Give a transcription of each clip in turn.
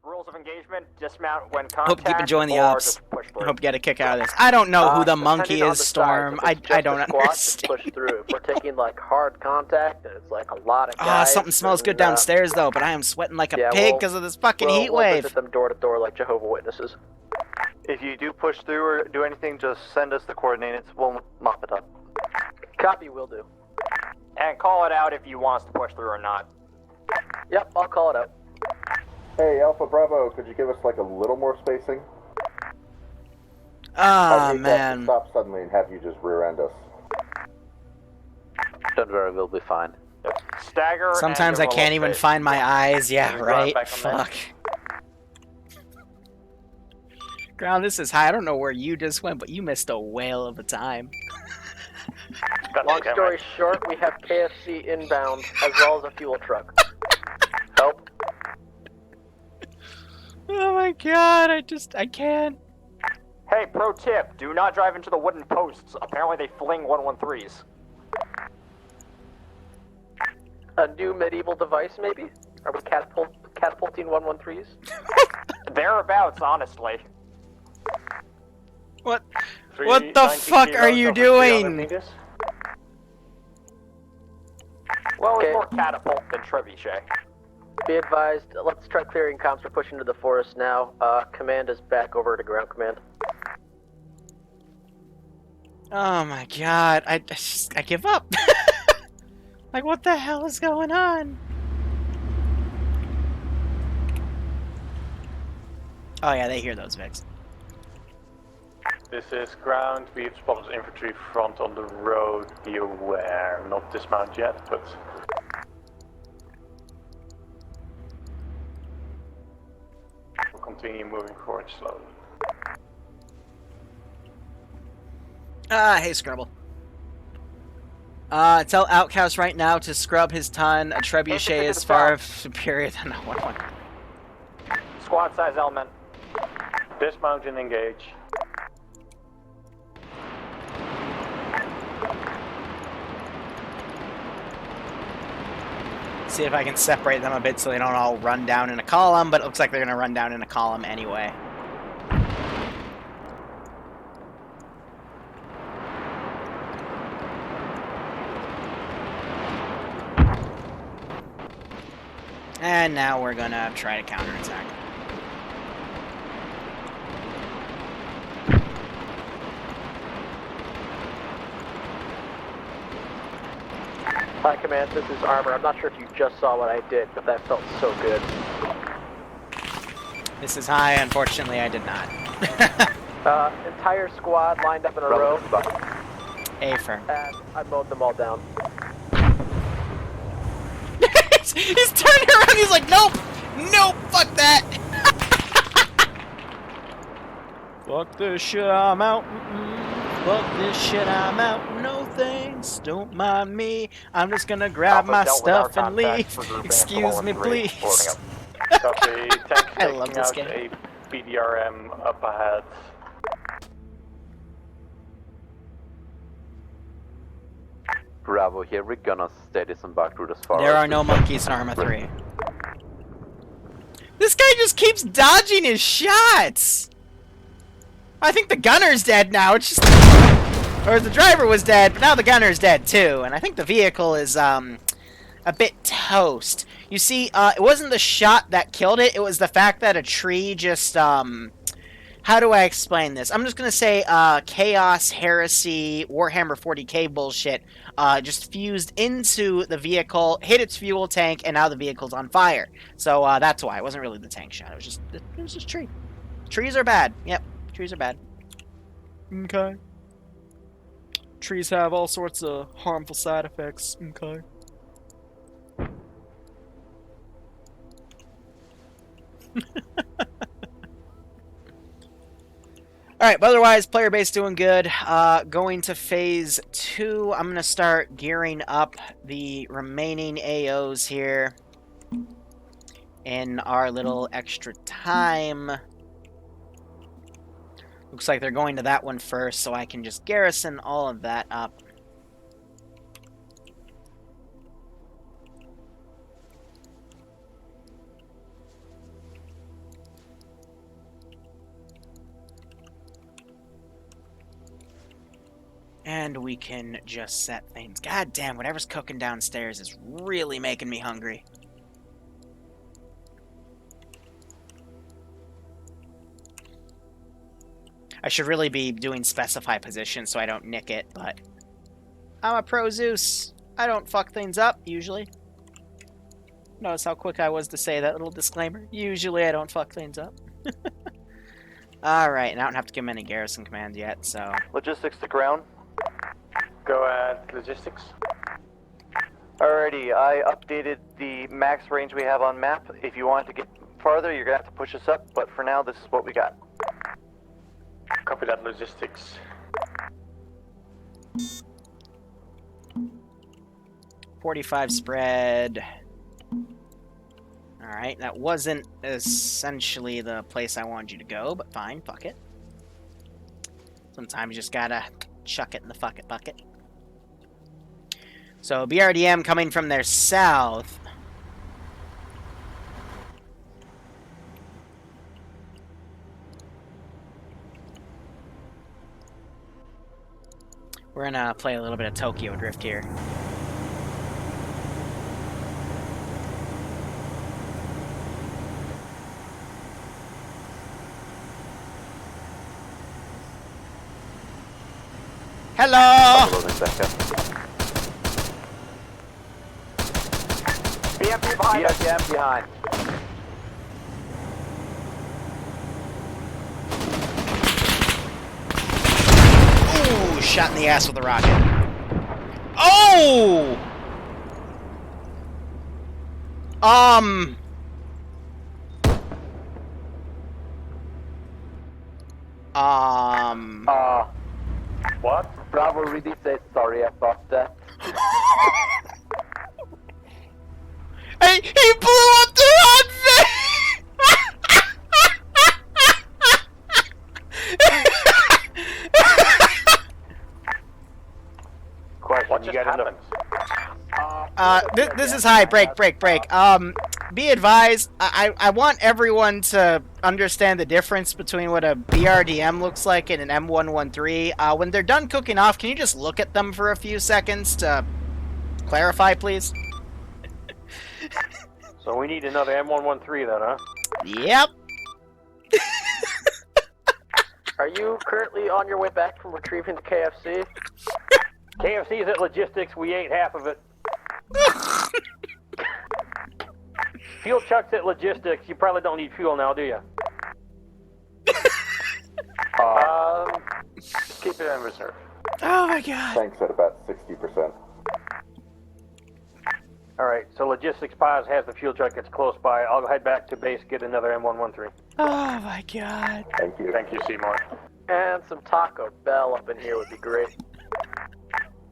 Rules of engagement: dismount when contact. Hope you've enjoying the or ops. just push through. I hope you get a kick out of this. I don't know who the monkey Depending on is, the size, Storm. if I it's just don't a squat, just understand. push through. If we're taking like hard contact and it's like a lot of Ah, guys, something smells good then, downstairs though, but I am sweating like a yeah, pig we'll- because of this fucking we'll, heat we'll wave. visit them door to door like Jehovah Witnesses. If you do push through or do anything, just send us the coordinates. We'll mop it up. Copy, will do. And call it out if you want us to push through or not. Yep, I'll call it out. Hey, Alpha Bravo, could you give us like a little more spacing? Ah, I'd hate to man. stop suddenly and have you just rear end us. Don't worry, we'll be fine. Stagger. Sometimes I and can't even find my eyes. Yeah, Can we right? run back on that? Fuck. Ground, this is high. I don't know where you just went, but you missed a whale of a time. Long story short, we have KFC inbound as well as a fuel truck. Help. Oh my god, I can't. Hey, pro tip: do not drive into the wooden posts. Apparently, they fling 113s. A new medieval device, maybe? Are we catapulting 113s? Thereabouts, honestly. What the fuck are you doing? Well, it's Okay. more catapult than trebuchet. Be advised, let's try clearing comms. We're pushing to the forest now. Command is back over to ground command. Oh my god, I give up. Like, what the hell is going on? Oh yeah, they hear those Vics. This is ground. We've spotted infantry front on the road. Be aware. Not dismount yet, but we'll continue moving forward slowly. Hey Scrubble. Tell Outcast right now to scrub his ton. A trebuchet is far superior than a 1-1. Squad size element. Dismount and engage. See if I can separate them a bit so they don't all run down in a column, but it looks like they're gonna run down in a column anyway. And now we're gonna try to counterattack. Hi, Command, this is Armor. I'm not sure if you just saw what I did, but that felt so good. This is high, unfortunately I did not. Entire squad lined up in a row, A firm. and I mowed them all down. He's turning around, he's like, nope! Nope, fuck that! Fuck this shit, I'm out. Fuck this shit, I'm out. No thanks, don't mind me. I'm just gonna grab Alpha my dealt with our stuff and contacts leave. for grouping Excuse me, 113, please. boarding up. Copy. Tank I love taking this out game. a PDRM up ahead. Bravo here, we're gonna steady some back route as far There as are we no can. monkeys in Arma 3. This guy just keeps dodging his shots! I think the gunner's dead now, it's just... Or the driver was dead, but now the gunner's dead too. And I think the vehicle is, a bit toast. You see, it wasn't the shot that killed it, it was the fact that a tree just, how do I explain this? I'm just gonna say, Chaos, Heresy, Warhammer 40k bullshit, just fused into the vehicle, hit its fuel tank, and now the vehicle's on fire. So, that's why. It wasn't really the tank shot, it was just tree. Trees are bad. Yep, trees are bad. Okay. Trees have all sorts of harmful side effects. Okay. Alright, but otherwise, player base doing good. Going to phase 2, I'm going to start gearing up the remaining AOs here in our little extra time. Looks like they're going to that one first, so I can just garrison all of that up. And we can just set things. God damn, whatever's cooking downstairs is really making me hungry. I should really be doing specify position so I don't nick it, but I'm a pro Zeus. I don't fuck things up, usually. Notice how quick I was to say that little disclaimer. Usually I don't fuck things up. Alright, and I don't have to give him any garrison commands yet, so... Logistics to ground. Go ahead, logistics. Alrighty, I updated the max range we have on map. If you want to get farther, you're gonna have to push us up, but for now, this is what we got. Copy that, logistics. 45 spread. Alright, that wasn't essentially the place I wanted you to go, but fine, fuck it. Sometimes you just gotta chuck it in the fuck it bucket. So, BRDM coming from their south. We're gonna play a little bit of Tokyo Drift here. Hello! BMP behind us. BFM behind. Ooh, shot in the ass with a rocket. Oh! What? Bravo really said sorry about that. Hey, he blew up the outfit! Question, what you got in This is high. Break. Be advised, I want everyone to understand the difference between what a BRDM looks like and an M113. When they're done cooking off, can you just look at them for a few seconds to clarify, please? So we need another M113 then, huh? Yep. Are you currently on your way back from retrieving the KFC? KFC's at logistics, we ate half of it. Fuel truck's at logistics, you probably don't need fuel now, do you? Keep it in reserve. Oh my god. Tanks at about 60%. Alright, so logistics piles has the fuel truck that's close by. I'll head back to base, get another M113. Oh my god. Thank you. Thank you, Seymour. And some Taco Bell up in here would be great.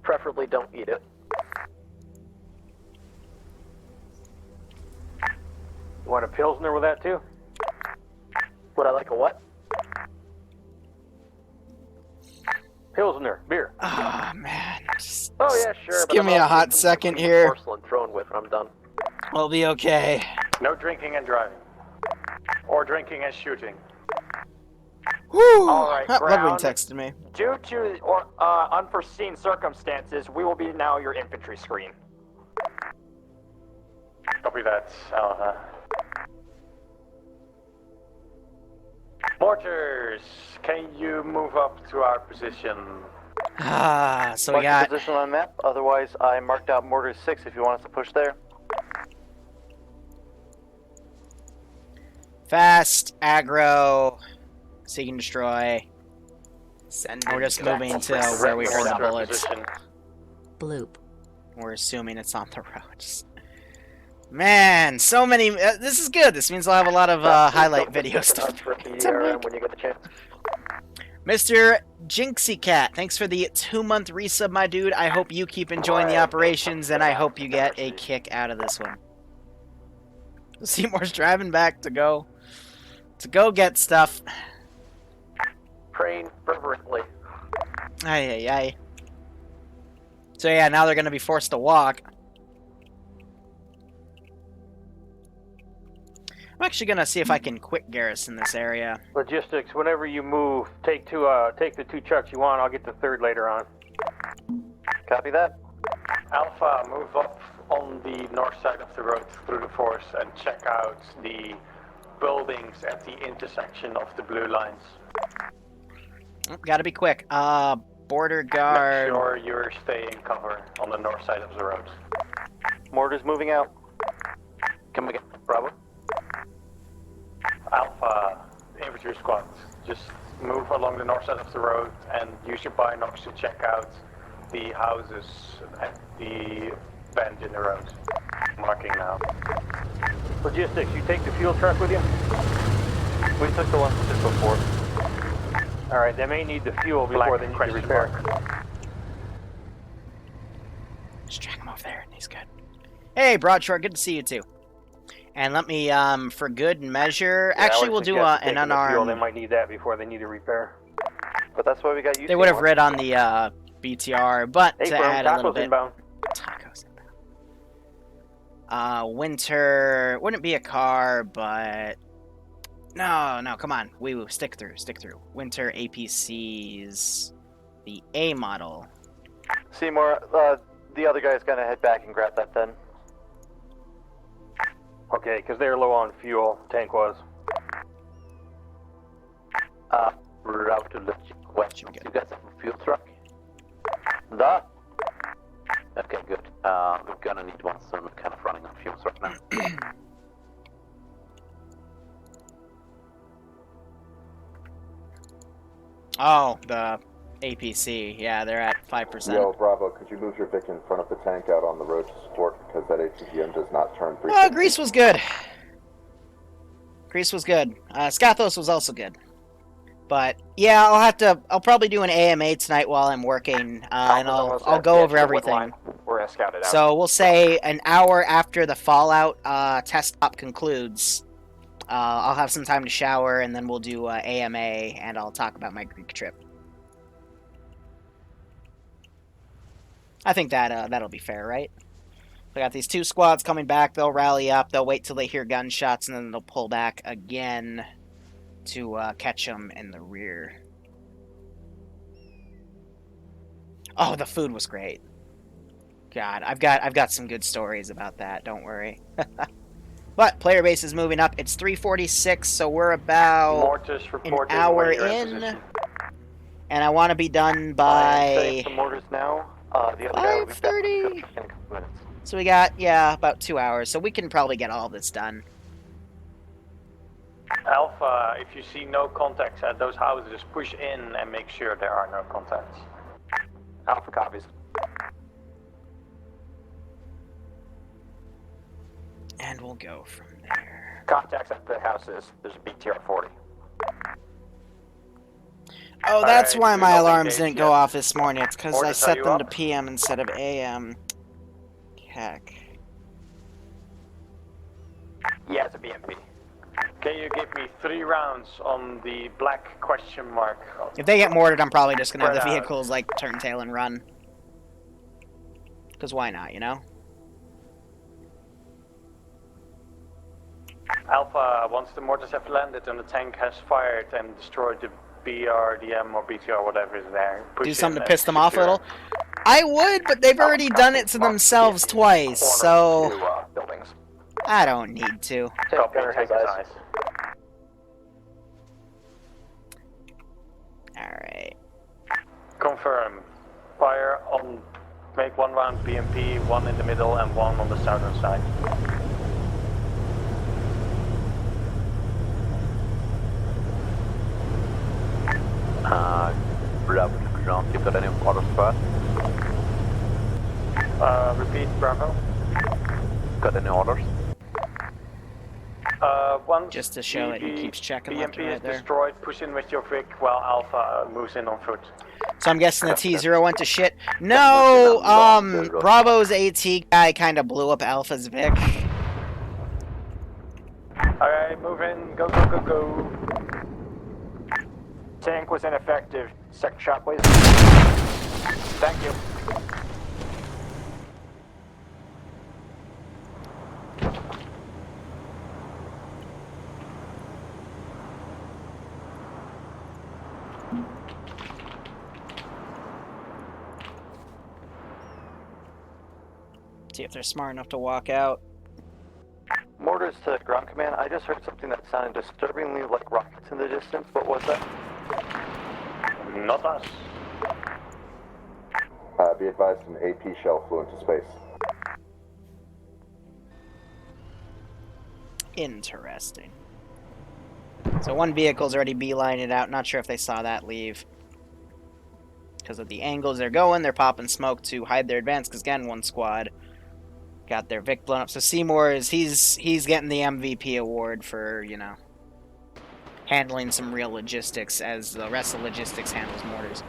Preferably don't eat it. You want a Pilsner with that too? Would I like a what? Pilsner, beer. Oh man. Just Oh yeah, sure. give me a hot second here. Porcelain thrown with, and I'm done. I'll be okay. No drinking and driving. Or drinking and shooting. Whew. All right, Bloodwing ground. texted me. Due to unforeseen circumstances, we will be now your infantry screen. Copy that. Mortars, can you move up to our position? So we Mark got the position on map. Otherwise, I marked out mortar 6 if you want us to push there. fast, aggro, seek and destroy. And we're just moving to where we heard the bullets. Bloop. We're assuming it's on the road. Just... Man, so many. This is good. This means I'll have a lot of highlight video stuff. When you get the chance. Mr. Jinxie Cat, thanks for the 2-month resub, my dude. I hope you keep enjoying the operations, and I hope you get a kick out of this one. Seymour's driving back to go get stuff. Praying fervently. Ay, ay, ay. So yeah, now they're gonna be forced to walk. I'm actually gonna see if I can quick garrison this area. Logistics, whenever you move, take the 2 trucks you want, I'll get the 3rd later on. Copy that. Alpha, move up on the north side of the road through the forest and check out the buildings at the intersection of the blue lines. Gotta be quick. Border guard. Make sure you're staying cover on the north side of the road. Mortars moving out. Come again, Bravo. Alpha, infantry squad, just move along the north side of the road and use your binocs to check out the houses at the bend in the road. Marking now. Logistics, you take the fuel truck with you? We took the one just before. Alright, they may need the fuel before they need the repair. Just track him off there, and he's good. Hey, Broadshore, good to see you too. And let me, for good measure, actually we'll do an unarmed. They might need that before they need a repair. But that's why we got you. They would have read on the BTR, but to add a little bit. Inbound. Tacos inbound. Winter wouldn't be a car, but no, come on, stick through. Winter APCs, the A model. Seymour, the other guy's gonna head back and grab that then. Okay, because they're low on fuel. Tank was. Route to west. You guys have a fuel truck? Da. Okay, good. We're gonna need one soon. We're kind of running on fumes right now. Oh, the APC. Yeah, they're at 5%. Yo, Bravo, could you move your Vic in front of the tank out on the road to support, because that ATGM does not turn 360. Oh, Grease was good. Scathos was also good. But yeah, I'll probably do an AMA tonight while I'm working, and I'll go over everything. We're gonna scout it out. So we'll say an hour after the Fallout test stop concludes, I'll have some time to shower, and then we'll do AMA, and I'll talk about my Greek trip. I think that'll be fair, right? We got these two squads coming back. They'll rally up. They'll wait till they hear gunshots, and then they'll pull back again to catch them in the rear. Oh, the food was great. God, I've got some good stories about that. Don't worry. But player base is moving up. It's 3:46, so we're about an hour in, and I want to be done by some mortars now. The other 5:30. So we got about 2 hours, so we can probably get all this done. Alpha, if you see no contacts at those houses, push in and make sure there are no contacts. Alpha copies. And we'll go from there. Contacts at the houses. There's a BTR 40. Oh, that's Alright, why we my don't alarms engage didn't go yet. off this morning. It's because I Mortars, are set you them to up? PM instead of AM. Heck. Yeah, it's a BMP. Can you give me 3 rounds on the black question mark? If they get mortared, I'm probably just gonna have the Spread out. vehicles like turn tail and run. Because why not, you know? Alpha, once the mortars have landed and the tank has fired and destroyed the BRDM or BTR, whatever is there, push Do in something to and piss them off a secure. little. I would, but they've already done it to themselves twice, so Two buildings. I don't need to. Copy, Gunner has tank is eyes. Alright. Confirm. Fire on. Make 1 round BMP, 1 in the middle, and 1 on the southern side. Bravo to ground. You got any orders for us? Repeat, Bravo. Got any orders? Once Just to show that he keeps checking left BMP and right is there. destroyed, push in with your Vic while Alpha moves in on foot. So I'm guessing the T0 went to shit. No, Bravo's AT guy kind of blew up Alpha's Vic. Alright, move in, go, go, go, go. Tank was ineffective. Second shot, please. Thank you. See if they're smart enough to walk out. Mortars to ground command. I just heard something that sounded disturbingly like rockets in the distance. What was that? Not us. Be advised an AP shell flew into space. Interesting. So one vehicle's already beelining out. Not sure if they saw that leave. Because of the angles they're going, they're popping smoke to hide their advance. Because again, one squad got their Vic blown up. So Seymour is he's getting the MVP award for, you know, handling some real logistics, as the rest of logistics handles mortars.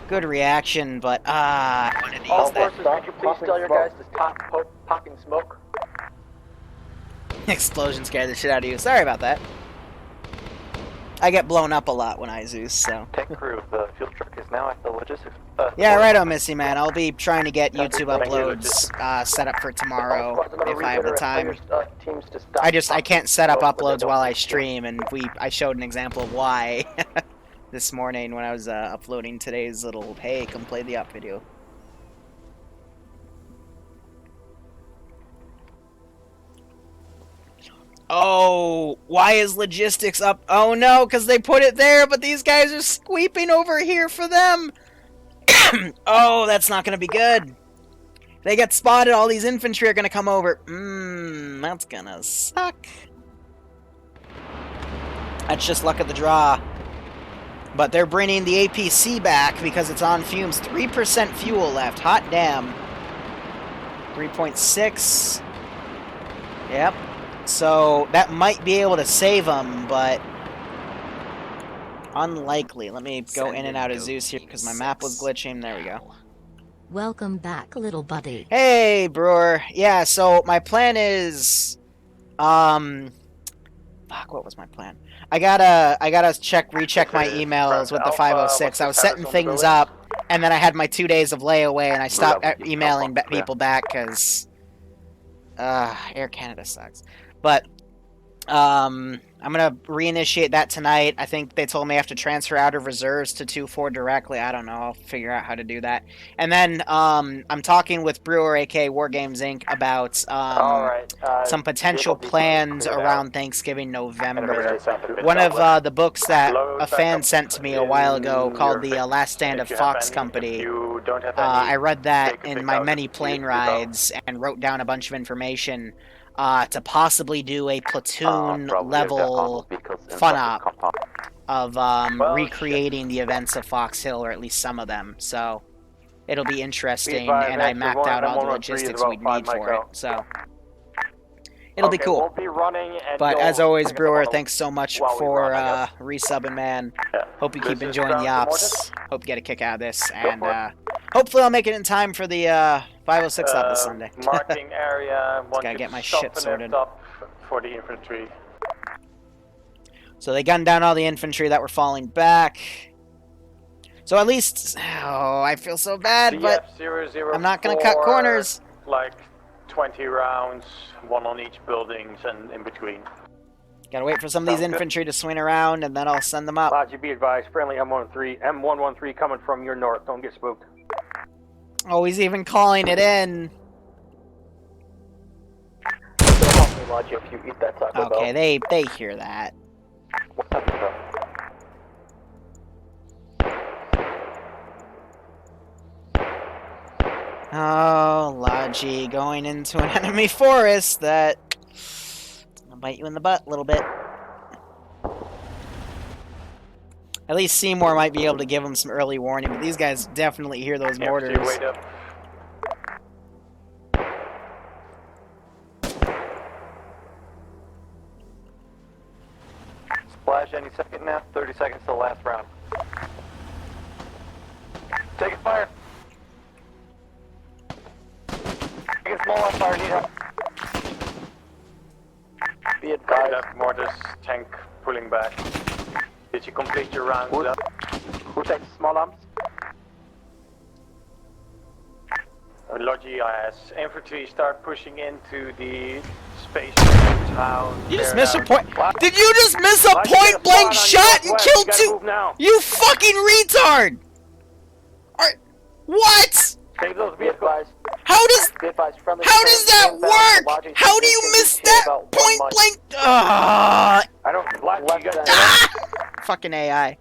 Good reaction, but one of these. All forces, could you please tell your guys to stop popping smoke? Explosion scared the shit out of you. Sorry about that. I get blown up a lot when I Zeus, so. Tank crew, the fuel truck is now at the logistics. Yeah, right on, Missy, man. I'll be trying to get YouTube uploads set up for tomorrow if I have the time. I can't set up uploads while I stream, and I showed an example of why this morning when I was uploading today's little "Hey, come play the up" video. Oh, why is logistics up? Oh no, because they put it there, but these guys are sweeping over here for them. Oh, that's not going to be good. They get spotted, all these infantry are going to come over. That's going to suck. That's just luck of the draw. But they're bringing the APC back because it's on fumes. 3% fuel left. Hot damn. 3.6. Yep. So that might be able to save them, but unlikely. Let me go in and out of Zeus here because my map was glitching. There we go. Welcome back, little buddy. Hey, Brewer. Yeah, so my plan is, fuck, what was my plan? I gotta recheck my emails with the 506. I was setting things up, and then I had my 2 days of layaway, and I stopped emailing people back because Air Canada sucks. But I'm gonna reinitiate that tonight. I think they told me I have to transfer out of reserves to 2-4 directly. I don't know. I'll figure out how to do that. And then I'm talking with Brewer, aka War Games Inc., about some potential plans around Thanksgiving, November. One of the books that a fan sent to me a while ago called The Last Stand of Fox Company. I read that in my many plane rides and wrote down a bunch of information to possibly do a platoon level fun op of recreating the events of Fox Hill, or at least some of them. So it'll be interesting, and I mapped out all the logistics we'd need for it. So it'll be cool. Won't be running, and but as always, Brewer, thanks so much for resubbing, man. Hope you keep enjoying the ops. Hope you get a kick out of this, and hopefully I'll make it in time for the 506 up this Sunday. Marking area. Gotta get my shit sorted. Up for the infantry. So they gunned down all the infantry that were falling back. So at least, oh, I feel so bad, but I'm not gonna cut corners. Like 20 rounds, one on each buildings and in between. Gotta wait for some of these infantry to swing around, and then I'll send them up. Roger, be advised, friendly M113 coming from your north. Don't get spooked. Oh, he's even calling it in. Roger, if you eat that Taco Bell. Okay, they hear that. What Taco Bell? Oh, Logi going into an enemy forest that will bite you in the butt a little bit. At least Seymour might be able to give him some early warning, but these guys definitely hear those mortars. Wait up. Splash any second now. 30 seconds to the last round. Take fire. Take a small on fire, need help. Be advised. Left mortars, tank pulling back. Did you complete your rounds? Who takes small arms? Logi, as infantry start pushing into the face town. You just missed a point. Did you just miss a point blank shot and kill two? You fucking retard! What? Save those vehicles. How does that work? How do you miss that point blank? I don't black you guys. Fucking AI.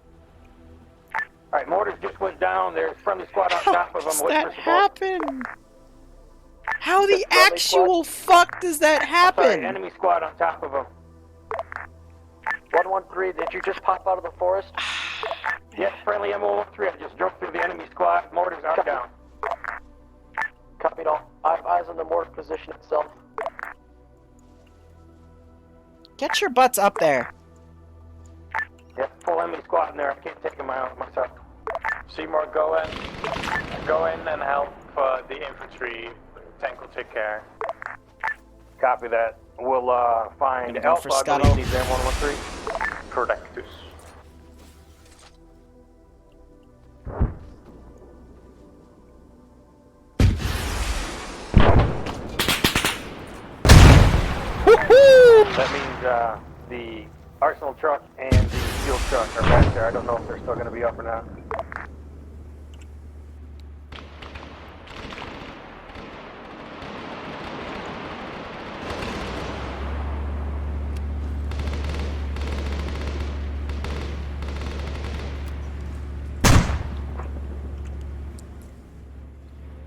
Alright, mortars just went down. There's friendly squad on top of them. How does that happen? How the actual fuck does that happen? Sorry, enemy squad on top of them. 113, did you just pop out of the forest? Yes, friendly M113. I just drove through the enemy squad. Mortars are down. Copied all. I have eyes on the mortar position itself. Get your butts up there. Yeah, full enemy squad in there. I can't take them out myself. Seymour, go in and help the infantry. Tank will take care. Copy that. We'll find Alpha. I believe he's M113. Correctus. That means the arsenal truck and the fuel truck are back there. I don't know if they're still going to be up or not.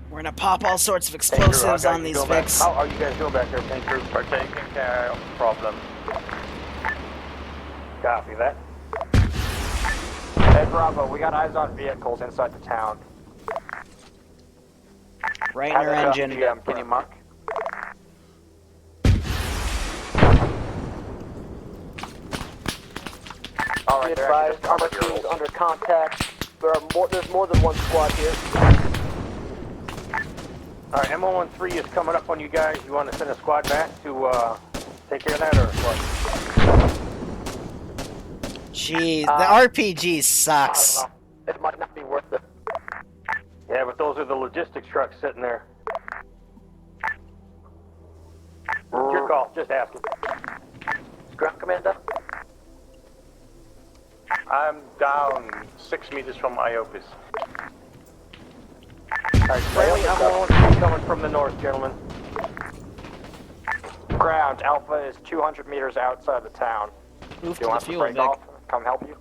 We're gonna pop all sorts of explosives on these Vics. How are you guys doing back there, tank crew? We're taking care of problems. Copy that. Hey Bravo, we got eyes on vehicles inside the town. Right in our engine. Can you mark? Alright, advised, Arma team is under contact. There's more than one squad here. Alright, M113 is coming up on you guys. You want to send a squad back to take care of that or what? Jeez, the RPG sucks. It might not be worth it. Yeah, but those are the logistics trucks sitting there. Your call, just asking. Ground Commander? I'm down 6 meters from Iopis. Alright, friendly M113 coming from the north, gentlemen. Ground, Alpha is 200 meters outside the town. Move Do you to want the to fuel, break Vic. off? Come help you?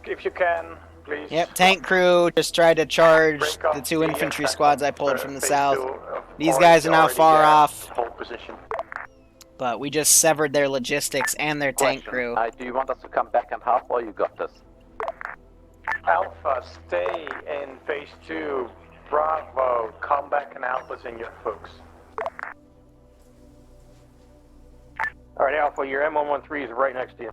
If you can, please. Yep, tank crew just tried to charge Break off the two the infantry attack squads I on pulled from the phase south. 2 of These guys are now already far there. off, Hold position. but we just severed their logistics and their tank crew. Do you want us to come back and help, or you got this? Alpha, stay in phase 2. Bravo, come back and help us in your folks. Alright, Alpha, your M113 is right next to you.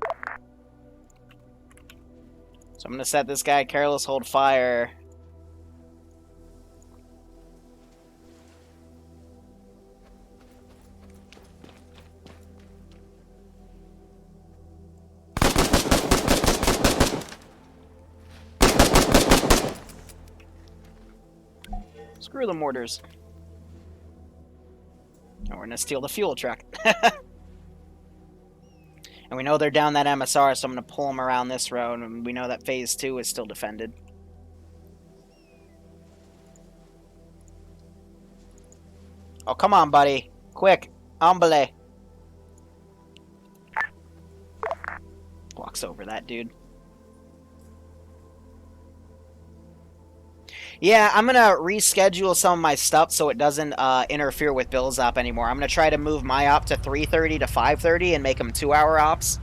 So I'm gonna set this guy careless hold fire. Screw the mortars. And we're gonna steal the fuel truck. And we know they're down that MSR, so I'm going to pull them around this road, and we know that phase 2 is still defended. Oh, come on, buddy. Quick. Hombre. Walks over that dude. Yeah, I'm going to reschedule some of my stuff so it doesn't interfere with Bill's op anymore. I'm going to try to move my op to 3:30 to 5:30 and make them 2-hour ops.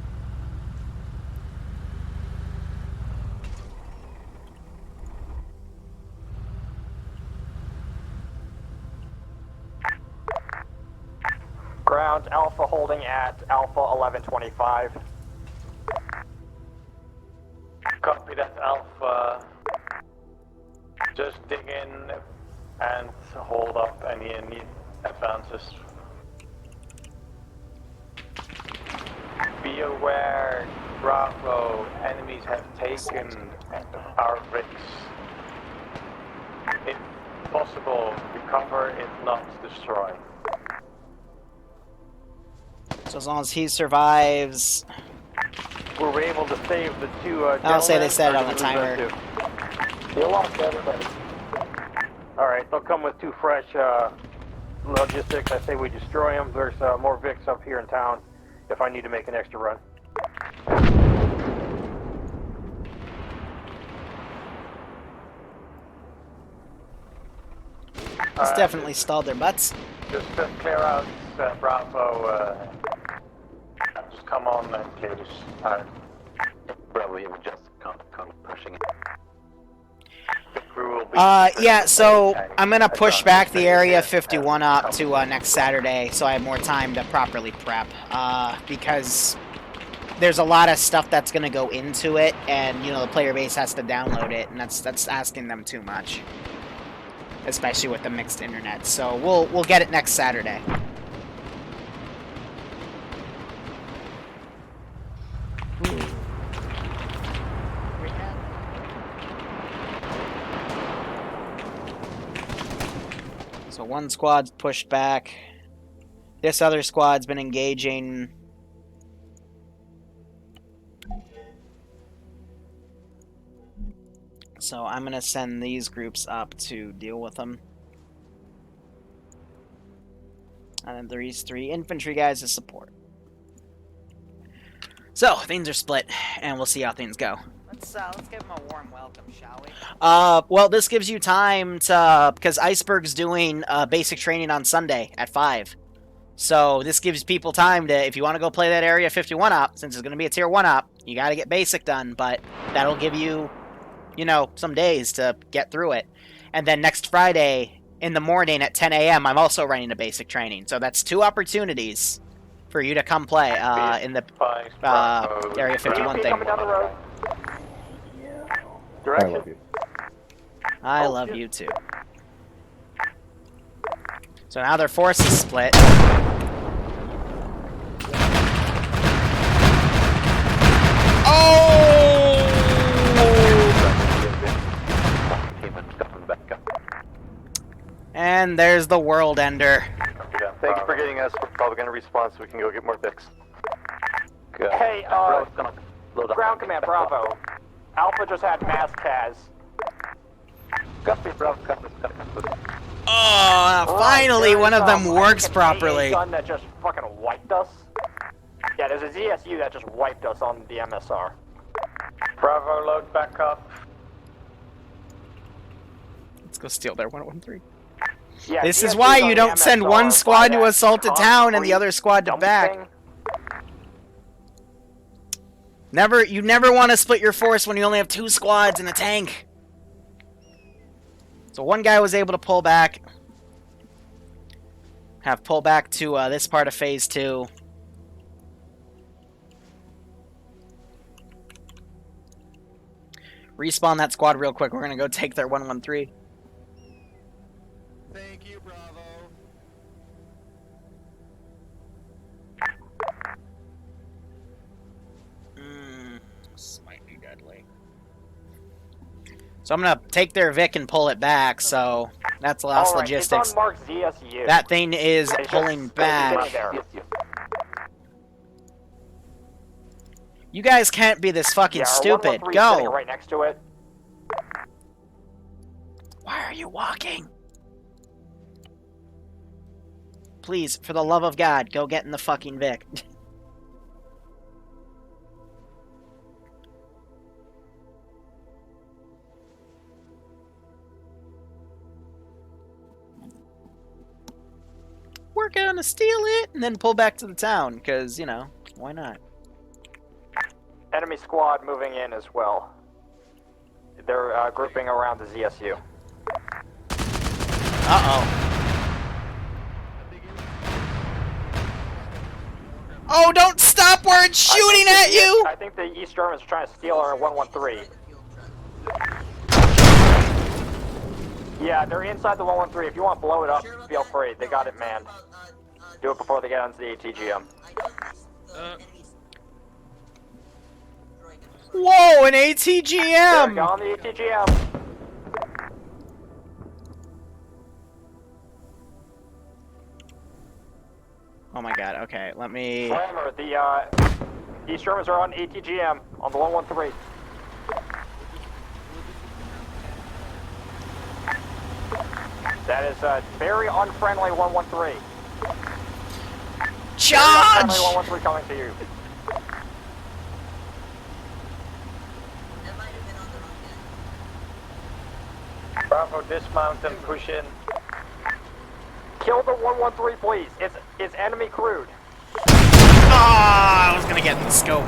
Ground, Alpha holding at Alpha 1125. Copy that, Alpha. Just dig in and hold up any advances. Be aware, Bravo, enemies have taken our Vics. If possible, recover, if not, destroy. So as long as he survives... Were we able to save the two I'll say they gentlemen, set it or on did the we lose timer. those two? They lost everybody. Alright, they'll come with two fresh logistics. I say we destroy them. There's more Vics up here in town if I need to make an extra run. It's definitely stalled their butts. Just clear out Bravo. Just come on and clear this. Probably even just can't pushing it. Yeah, so I'm gonna push back the Area 51 up to next Saturday, so I have more time to properly prep. Because there's a lot of stuff that's gonna go into it, and you know the player base has to download it, and that's asking them too much, especially with the mixed internet. So we'll get it next Saturday. So one squad's pushed back. This other squad's been engaging. So I'm going to send these groups up to deal with them. And then there's 3 infantry guys to support. So, things are split, and we'll see how things go. Let's give them a warm welcome, shall we? Well, this gives you time to... Because Iceberg's doing basic training on Sunday at 5. So, this gives people time to... If you want to go play that Area 51 op, since it's going to be a Tier 1 op, you got to get basic done, but that'll give you, you know, some days to get through it. And then next Friday, in the morning at 10 a.m., I'm also running a basic training. So, that's 2 opportunities for you to come play in the Area 51 thing. Coming down the road. I love you. I love you too. So now their force is split. Oh! And there's the world ender. Thank you for getting us. We're probably going to respawn so we can go get more Vics. Good. Hey, Ground Command Bravo. Alpha just had mass Kaz. Oh, finally one of them works properly. Gun that just fucking wiped us. Yeah, there's a ZSU that just wiped us on the MSR. Bravo, load back up. Let's go steal their 113. Yeah, This is ZSU's why on you the don't send MSR one squad by to that assault a town and the concrete other squad to dump back. thing. You never want to split your force when you only have 2 squads in a tank. So one guy was able to pull back. Have pull back to this part of phase 2. Respawn that squad real quick. We're gonna go take their 113. Thank you, Bravo. This might be deadly. So I'm gonna take their Vic and pull it back. So that's lost All right, logistics. It's on Mark ZSU. That thing is It's just pulling gonna be back. there. You guys can't be this fucking Yeah, our stupid. 113 is sitting Go. right next to it. Why are you walking? Please, for the love of God, go get in the fucking Vic. We're gonna steal it and then pull back to the town, because, you know, why not? Enemy squad moving in as well. They're grouping around the ZSU. Uh-oh. Oh, don't stop where it's shooting at you! I think the East Germans are trying to steal our 113. Yeah, they're inside the 113. If you want to blow it up, feel free. They got it manned. Do it before they get onto the ATGM. Whoa, an There we ATGM! go, on the ATGM. Oh my god, okay, let me... Slammer, the East Germans are on ATGM on the 113. That is a very unfriendly 113. Charge! Very unfriendly 113 coming to you. Bravo, dismount and push in. Kill the 113, please. It's enemy crewed. Ah, I was gonna get in the scope.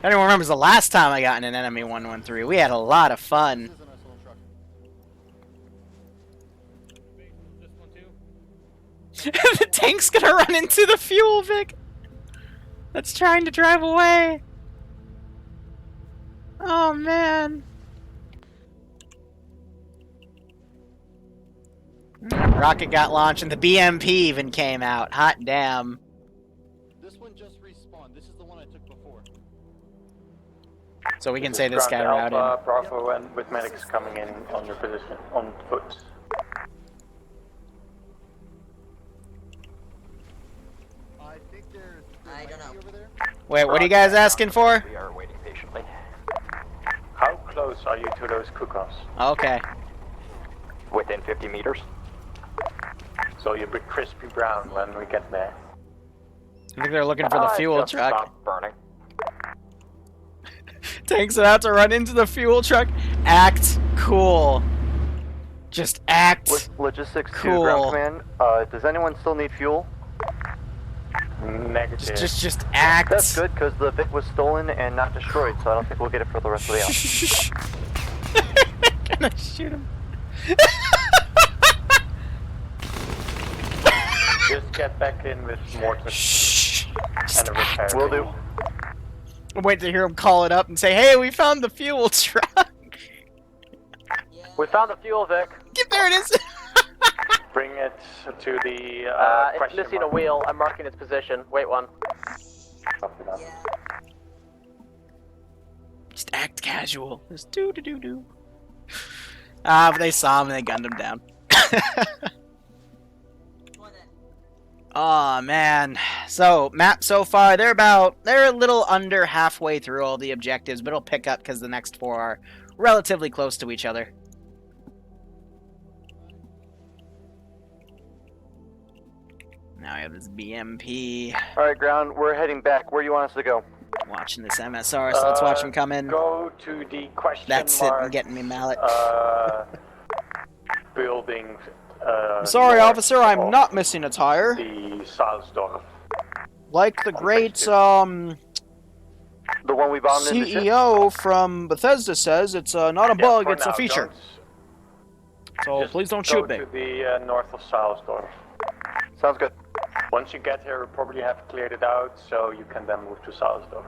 Anyone remembers the last time I got in an enemy 113? We had a lot of fun. The tank's gonna run into the fuel, Vic. That's trying to drive away. Oh man. Rocket got launched and the BMP even came out. Hot damn. This one just respawned. This is the one I took before. So we can say this guy routed. Alpha, Bravo, and with medics coming in on your position, on foot. I think there's over there. Wait, what are you guys asking for? We are waiting patiently. How close are you to those cook-offs? Okay. Within 50 meters. So you'll be crispy brown when we get there. I think they're looking for the fuel Just truck. Stop burning. Tank's about to run into the fuel truck. Act cool. Just act Logistics cool. to ground command. Does anyone still need fuel? Negative. Just act. That's good, because the Vic was stolen and not destroyed, so I don't think we'll get it for the rest of the hour. Can I shoot him? Just get back in with mortar and a repair. Will do. I'm waiting to hear him call it up and say, "Hey, we found the fuel truck." We found the fuel, Vic. There it is. Bring it to the It's question missing a mark. wheel. I'm marking its position. Wait one. Copy that. Just act casual. Just do. But they saw him and they gunned him down. Oh man. So map so far, they're a little under halfway through all the objectives, but it'll pick up because the next 4 are relatively close to each other. Now I have this BMP. Alright, ground, we're heading back. Where do you want us to go? Watching this MSR, so let's watch him come in. Go to the question That's it, mark. I'm getting me mallet. Building. I'm sorry, north officer, I'm of not missing a tire. The Salzdorf. Like the great, The one we bombed into? CEO from Bethesda says, it's not a bug, for it's a now, feature. So just please don't go shoot me. to the north of Salzdorf. Sounds good. Once you get here, we'll probably have cleared it out, so you can then move to Salzdorf.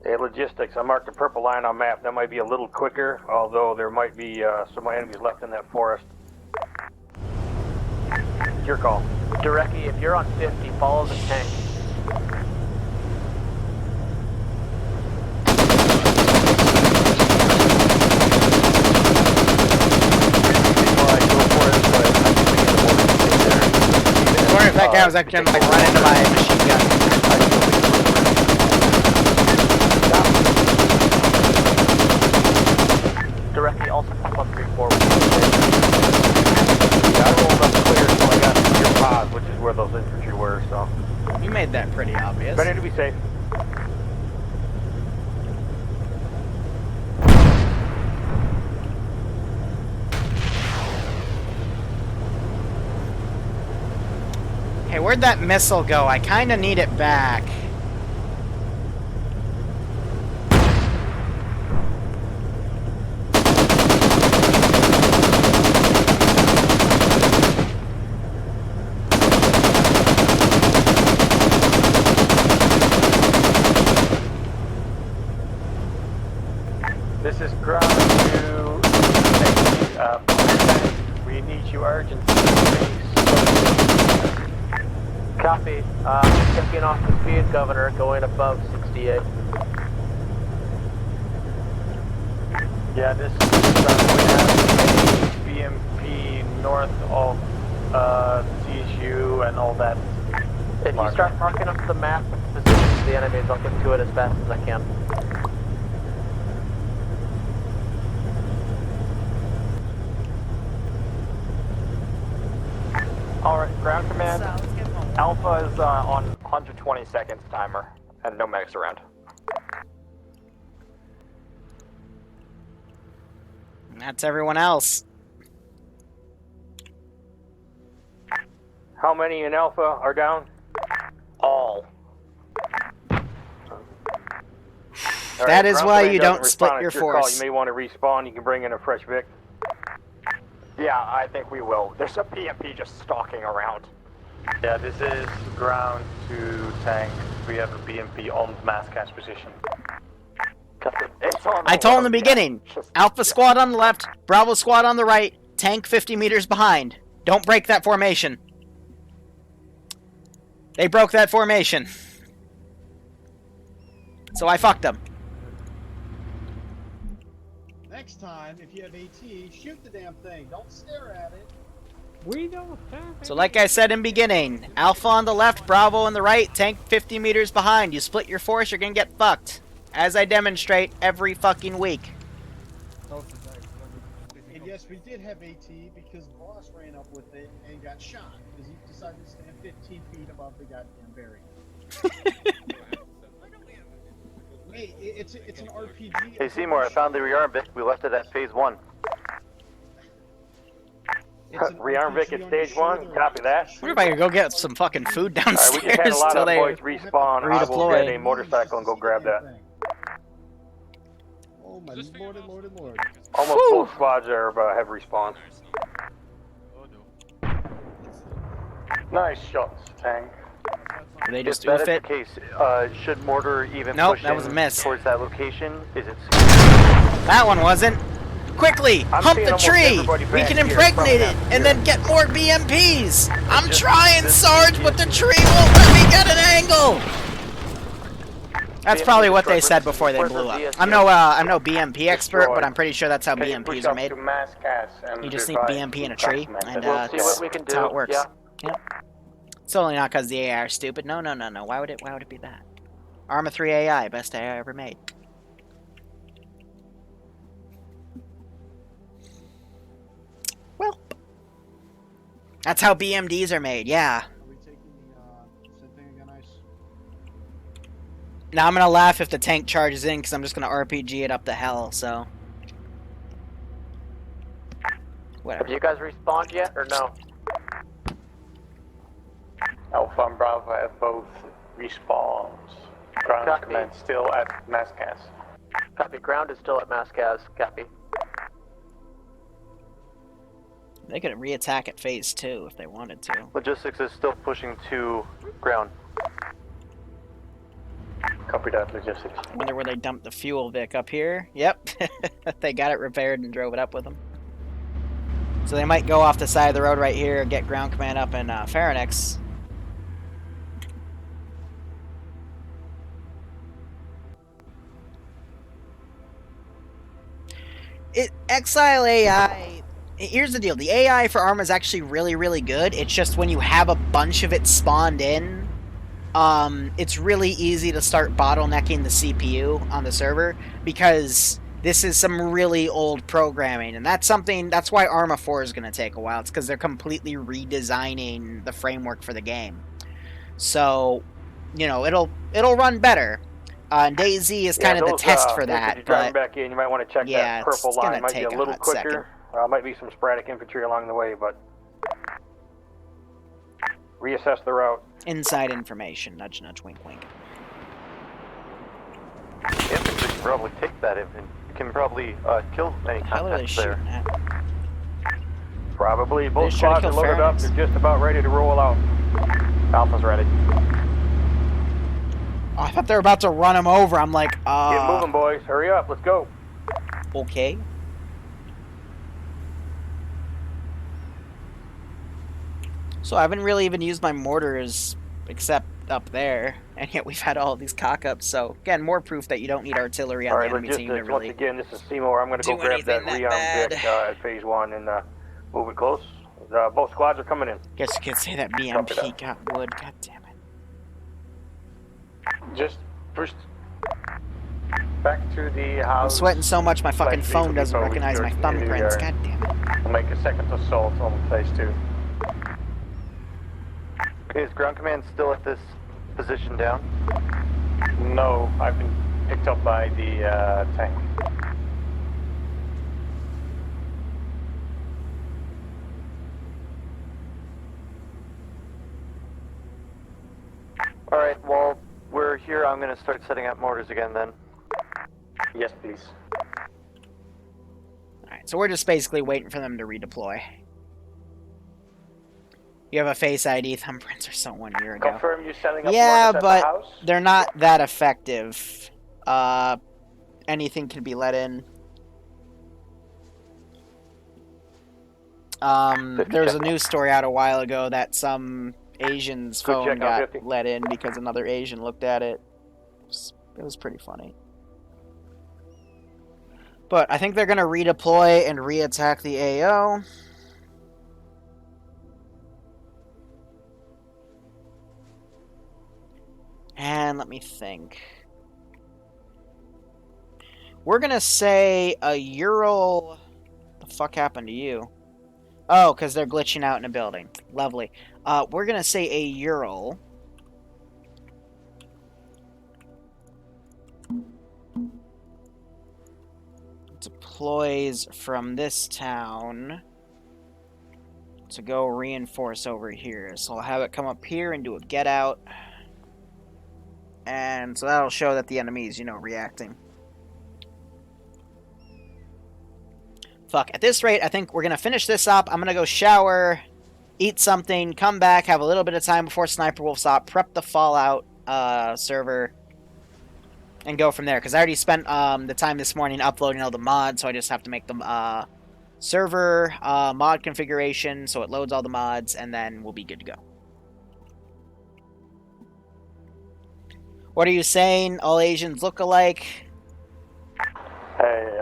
Hey, logistics. I marked a purple line on map. That might be a little quicker, although there might be some enemies left in that forest. It's your call. Dureki, if you're on 50, follow the tank. Or if that guy was actually gonna like run into my machine gun. Dureki, also pump up 3-4. Yeah, I rolled up clear until I got to your pod, which is where those infantry were, so. You made that pretty obvious. Better to be safe. Hey, where'd that missile go? I kinda need it back. This is ground to we need you urgently. Copy. Taking off the speed, Governor, going above 68. Yeah, this is we have BMP north of TSU and all that. If you start marking up the map positions of the enemies, I'll get to it as fast as I can. Alright, ground command. Alpha is on 120 seconds timer, and no medics around. And that's everyone else. How many in Alpha are down? All. That is why you don't split your call. force. You may want to respawn. You can bring in a fresh Vic. Yeah, I think we will. There's a PMP just stalking around. Yeah, this is ground to tank. We have a BMP on mass cast position. I told in the beginning, Alpha squad on the left, Bravo squad on the right, tank 50 meters behind. Don't break that formation. They broke that formation. So I fucked them. Next time, if you have AT, shoot the damn thing. Don't stare at it. We don't have So like I said in beginning, Alpha on the left, Bravo on the right, tank 50 meters behind. You split your force, you're gonna get fucked. As I demonstrate every fucking week. And yes, we did have AT because Boss ran up with it and got shot because he decided to stand 15 feet above the goddamn barrier. Hey, it's an RPG. Hey Seymour, I found the rearm Vic. We left it at phase 1. Rearm Vic at stage 1. Copy that. What if I could go get some fucking food downstairs we just had a lot till of they boys respawn. I will get a motorcycle and go grab that. Oh my lord and lord and lord. Almost both squads have respawned. Nice shots, tank. Did they just If that oof is it? the case, should mortar even Nope, push that was a in miss. towards that location? Is it? That one wasn't. Quickly, I'm hump seeing the almost tree. everybody We back can here impregnate from it that and then get more BMPs. I'm trying, this Sarge, but the tree won't let me get an angle. That's probably what they said before they blew up. I'm no BMP expert, but I'm pretty sure that's how BMPs are made. You just need BMP in a tree, and We'll see what we can that's how do, it works. yeah. Yep. It's only not because the AI are stupid. No. Why would it be that? Arma 3 AI, best AI ever made. Well, that's how BMDs are made. Yeah. Are we taking the same thing again, Ice? Now I'm gonna laugh if the tank charges in because I'm just gonna RPG it up the hell. So. Whatever. Have you guys respawned yet, or no? Alpha and Bravo have both respawns. Ground Copy. command still at mass cast. Copy. Ground is still at Mascaz. Copy. They could reattack at phase 2 if they wanted to. Logistics is still pushing to ground. Copy that, logistics. I wonder where they dumped the fuel, Vic. Up here? Yep. They got it repaired and drove it up with them. So they might go off the side of the road right here, get ground command up in Pharynix. Exile AI... Here's the deal. The AI for Arma is actually really good. It's just when you have a bunch of it spawned in, it's really easy to start bottlenecking the CPU on the server because this is some really old programming, and that's why Arma 4 is going to take a while. It's because they're completely redesigning the framework for the game. So, you know, it'll run better. DayZ is kind of the test for that. If you drive back in, you might want to check yeah, that purple it's gonna line. Might be take a little hot quicker. second. Might be some sporadic infantry along the way, but reassess the route. Inside information. Nudge, nudge, wink, wink. Infantry can probably take that and can probably kill any How are they contacts there. shooting at? Probably. Both just trying to squads are kill loaded up. Pharynx. They're just about ready to roll out. Alpha's ready. Oh, I thought they were about to run him over. I'm like, Get moving, boys. Hurry up. Let's go. okay. So I haven't really even used my mortars except up there, and yet we've had all of these cock-ups. So again, more proof that you don't need artillery on All the right, enemy team to logistics. really. Once again, this is Seymour. I'm going to go do grab that anything that rearm bad. Vic at phase 1 and move it close. Both squads are coming in. Guess you could say that BMP got wood. God damn it. Just push back to the house. I'm sweating so much my fucking Like phone vehicle doesn't depot recognize my with your thumbprints. there. God damn it. We'll make a second assault on phase 2. Okay, is ground command still at this position down? No, I've been picked up by the tank. Alright, while we're here, I'm going to start setting up mortars again then. Yes, please. Alright, so we're just basically waiting for them to redeploy. You have a Face ID. Thumbprints are so 1 year ago. Confirm you're setting up Yeah, mortars at but the house? they're not that effective. Anything can be let in. There was a news story out a while ago that some Asian's phone got let in because another Asian looked at it. It was pretty funny. But I think they're going to redeploy and re-attack the AO. And let me think. We're going to say a Ural... What the fuck happened to you? Oh, because they're glitching out in a building. Lovely. We're going to say a Ural. Deploys from this town to go reinforce over here. So I'll have it come up here and do a get out. And so that'll show that the enemy's, reacting. Fuck, at this rate, I think we're going to finish this up. I'm going to go shower, eat something, come back, have a little bit of time before Sniper Wolf's up, prep the Fallout server, and go from there. Because I already spent the time this morning uploading all the mods, so I just have to make the server mod configuration so it loads all the mods, and then we'll be good to go. What are you saying? All Asians look alike? Hey,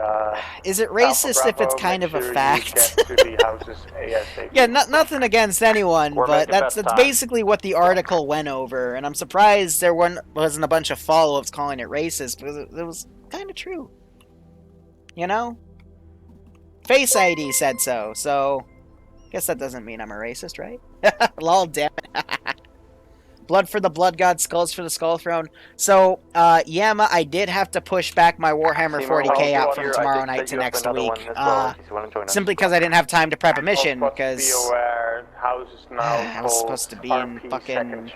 is it racist Bravo, if it's kind of a fact? Get to the houses ASAP. Yeah, nothing against anyone, but that's basically what the article went over, and I'm surprised there wasn't a bunch of follow-ups calling it racist, because it was kind of true. Face ID said so guess that doesn't mean I'm a racist, right? Lol, damn it. Blood for the Blood God, Skulls for the Skull Throne. So, Yama, I did have to push back my Warhammer 40k out from tomorrow night to next week. Simply because I didn't have time to prep a mission, because be aware, house is now I was supposed to be in fucking...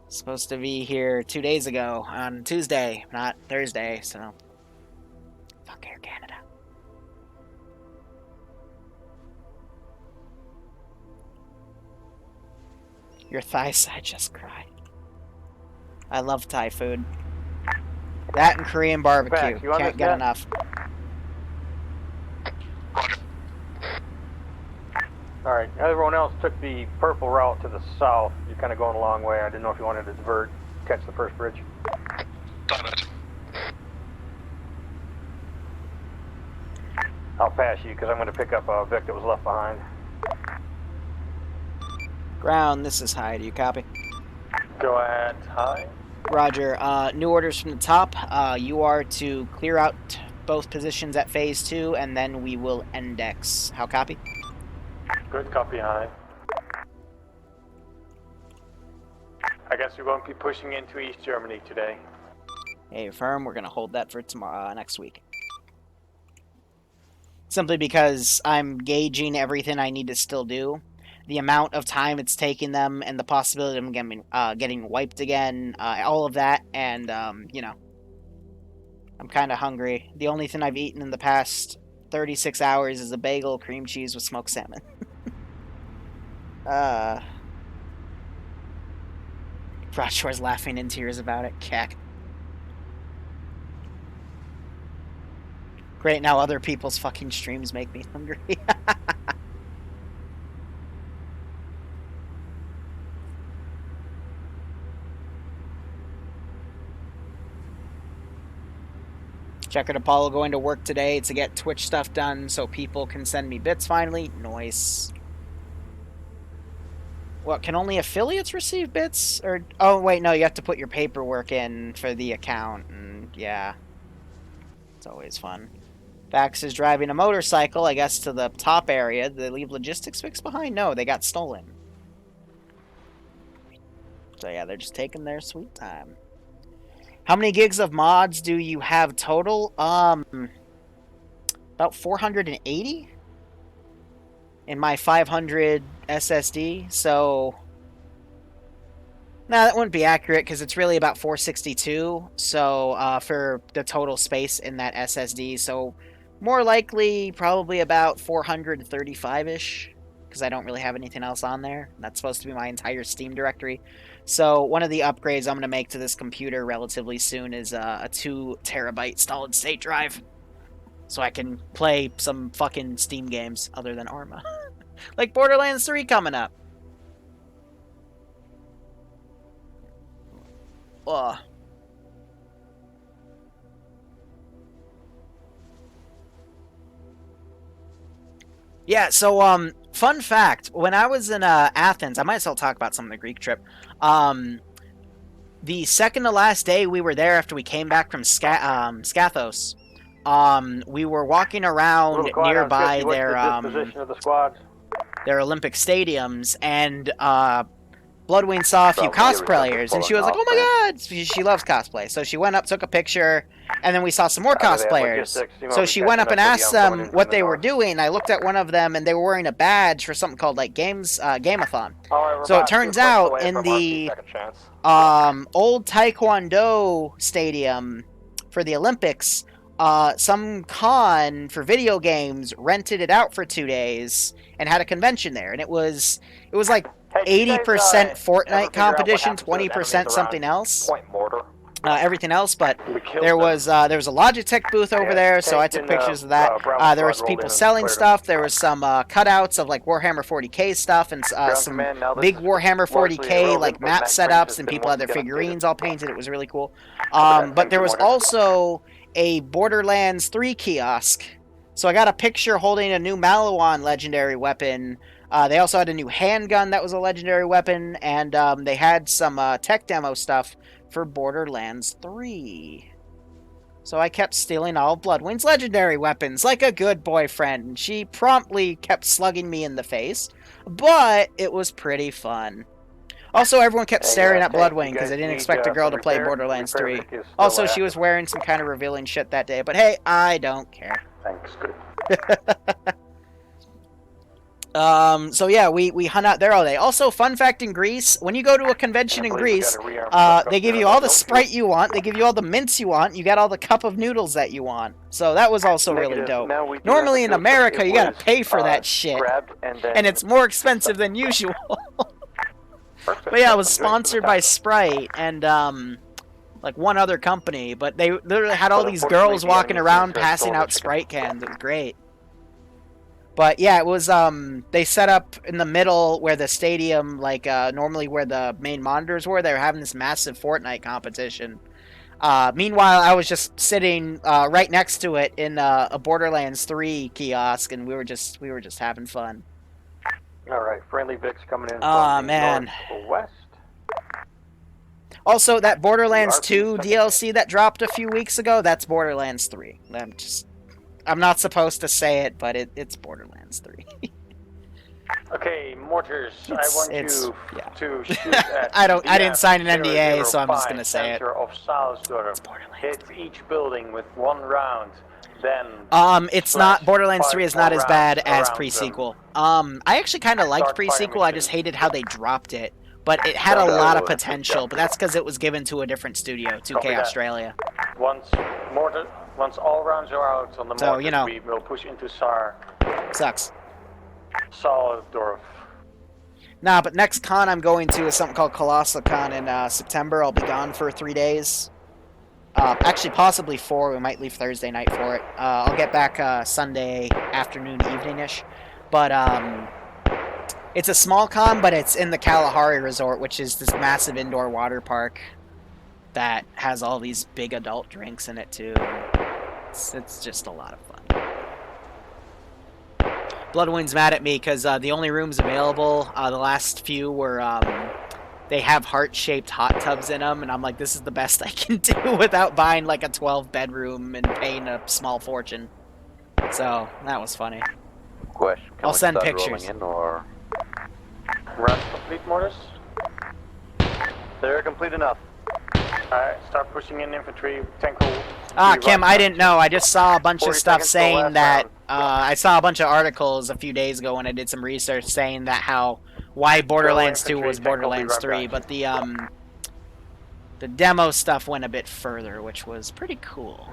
Supposed to be here 2 days ago, on Tuesday, not Thursday, so... Fuck Air Canada. Your thigh side just cried. I love Thai food. That and Korean barbecue. Can't get enough. Alright, everyone else took the purple route to the south. You're kind of going a long way. I didn't know if you wanted to divert, catch the first bridge. I'll pass you because I'm going to pick up a Vic that was left behind. Ground, this is High. Do you copy? Go ahead, High. Roger. New orders from the top. You are to clear out both positions at Phase 2, and then we will index. How copy? Good copy, High. I guess we won't be pushing into East Germany today. Hey, firm. We're going to hold that for tomorrow, next week. Simply because I'm gauging everything I need to still do. The amount of time it's taking them, and the possibility of them getting wiped again, all of that, and, I'm kind of hungry. The only thing I've eaten in the past 36 hours is a bagel, cream cheese with smoked salmon. Broadshore's laughing in tears about it. Cack. Great, now other people's fucking streams make me hungry. Checker Apollo going to work today to get Twitch stuff done so people can send me bits finally. Nice. What, can only affiliates receive bits? Or oh wait, no, you have to put your paperwork in for the account, and yeah. It's always fun. Vax is driving a motorcycle, I guess, to the top area. Did they leave logistics fix behind? No, they got stolen. So yeah, they're just taking their sweet time. How many gigs of mods do you have total? About 480 in my 500 SSD. So, nah, that wouldn't be accurate because it's really about 462. So, for the total space in that SSD, so more likely probably about 435-ish because I don't really have anything else on there. That's supposed to be my entire Steam directory. So one of the upgrades I'm going to make to this computer relatively soon is a 2 terabyte solid state drive. So I can play some fucking Steam games other than Arma. Like Borderlands 3 coming up. Ugh. Yeah, so, fun fact, when I was in Athens, I might as well talk about some of the Greek trip. The second to last day we were there after we came back from Scathos, we were walking around nearby their Olympic stadiums, and Bloodwing saw a few cosplayers, and she was like, oh my god! She loves cosplay. So she went up, took a picture, and then we saw some more cosplayers. So she went up and asked them what they were doing. I looked at one of them, and they were wearing a badge for something called, like, Gameathon. So it turns out, in the old Taekwondo stadium for the Olympics, some con for video games rented it out for 2 days and had a convention there. And it was like 80% Fortnite competition, 20% something else. Everything else, but there was a Logitech booth over there, so I took pictures of that. There was people selling stuff. There was some cutouts of like Warhammer 40k stuff and some big Warhammer 40k like map setups, and people had their figurines all painted. It was really cool. But there was also a Borderlands 3 kiosk. So I got a picture holding a new Malawan legendary weapon. They also had a new handgun that was a legendary weapon, and they had some tech demo stuff for Borderlands 3. So I kept stealing all of Bloodwing's legendary weapons like a good boyfriend. She promptly kept slugging me in the face, but it was pretty fun. Also, everyone kept staring at Bloodwing because they didn't expect a girl to play Borderlands 3. Also, she was wearing some kind of revealing shit that day, but hey, I don't care. Thanks, good. So yeah, we hung out there all day. Also, fun fact in Greece, when you go to a convention in Greece, they give you all the Sprite you want, they give you all the mints you want, you get all the cup of noodles that you want. So that was also really dope. Normally in America, you gotta pay for that shit, and it's more expensive than usual. But yeah, it was sponsored by Sprite and, like one other company, but they literally had all these girls walking around passing out Sprite cans. It was great. But yeah, it was, they set up in the middle where the stadium, like, normally where the main monitors were. They were having this massive Fortnite competition. Meanwhile, I was just sitting, right next to it in, a Borderlands 3 kiosk, and we were just having fun. Alright, friendly Vic's coming in from man. West. Also, that Borderlands 2 DLC that dropped a few weeks ago, that's Borderlands 3. I'm not supposed to say it, but it's Borderlands 3. Okay, Mortars, I want you to shoot at I didn't sign an NDA, so I'm just gonna say it. Of Salzburg. Hit each building with 1 round, then... it's not... Borderlands 3 is not as bad as pre-sequel. I actually kind of liked pre-sequel, I just hated how they dropped it. But it had a lot of potential, but that's because it was given to a different studio, 2K Australia. Once all rounds are out on the mortar, we will push into SAR. Sucks. Soldorf. Nah, but next con I'm going to is something called Colossal Con in September. I'll be gone for 3 days. Actually, possibly 4. We might leave Thursday night for it. I'll get back Sunday afternoon, evening-ish. But, it's a small con, but it's in the Kalahari Resort, which is this massive indoor water park that has all these big adult drinks in it, too. it's just a lot of fun. Bloodwind's mad at me because the only rooms available, the last few were, they have heart-shaped hot tubs in them, and I'm like, this is the best I can do without buying like a 12-bedroom and paying a small fortune. So, that was funny. Question, I'll send pictures. In, or... Run complete mortars. They're complete enough. Alright, start pushing in infantry. Tank will... Ah, Kim, I didn't know. I just saw a bunch of 40 stuff seconds till saying last that, round. I saw a bunch of articles a few days ago when I did some research saying that why Borderlands 2 was Borderlands 3, but the demo stuff went a bit further, which was pretty cool.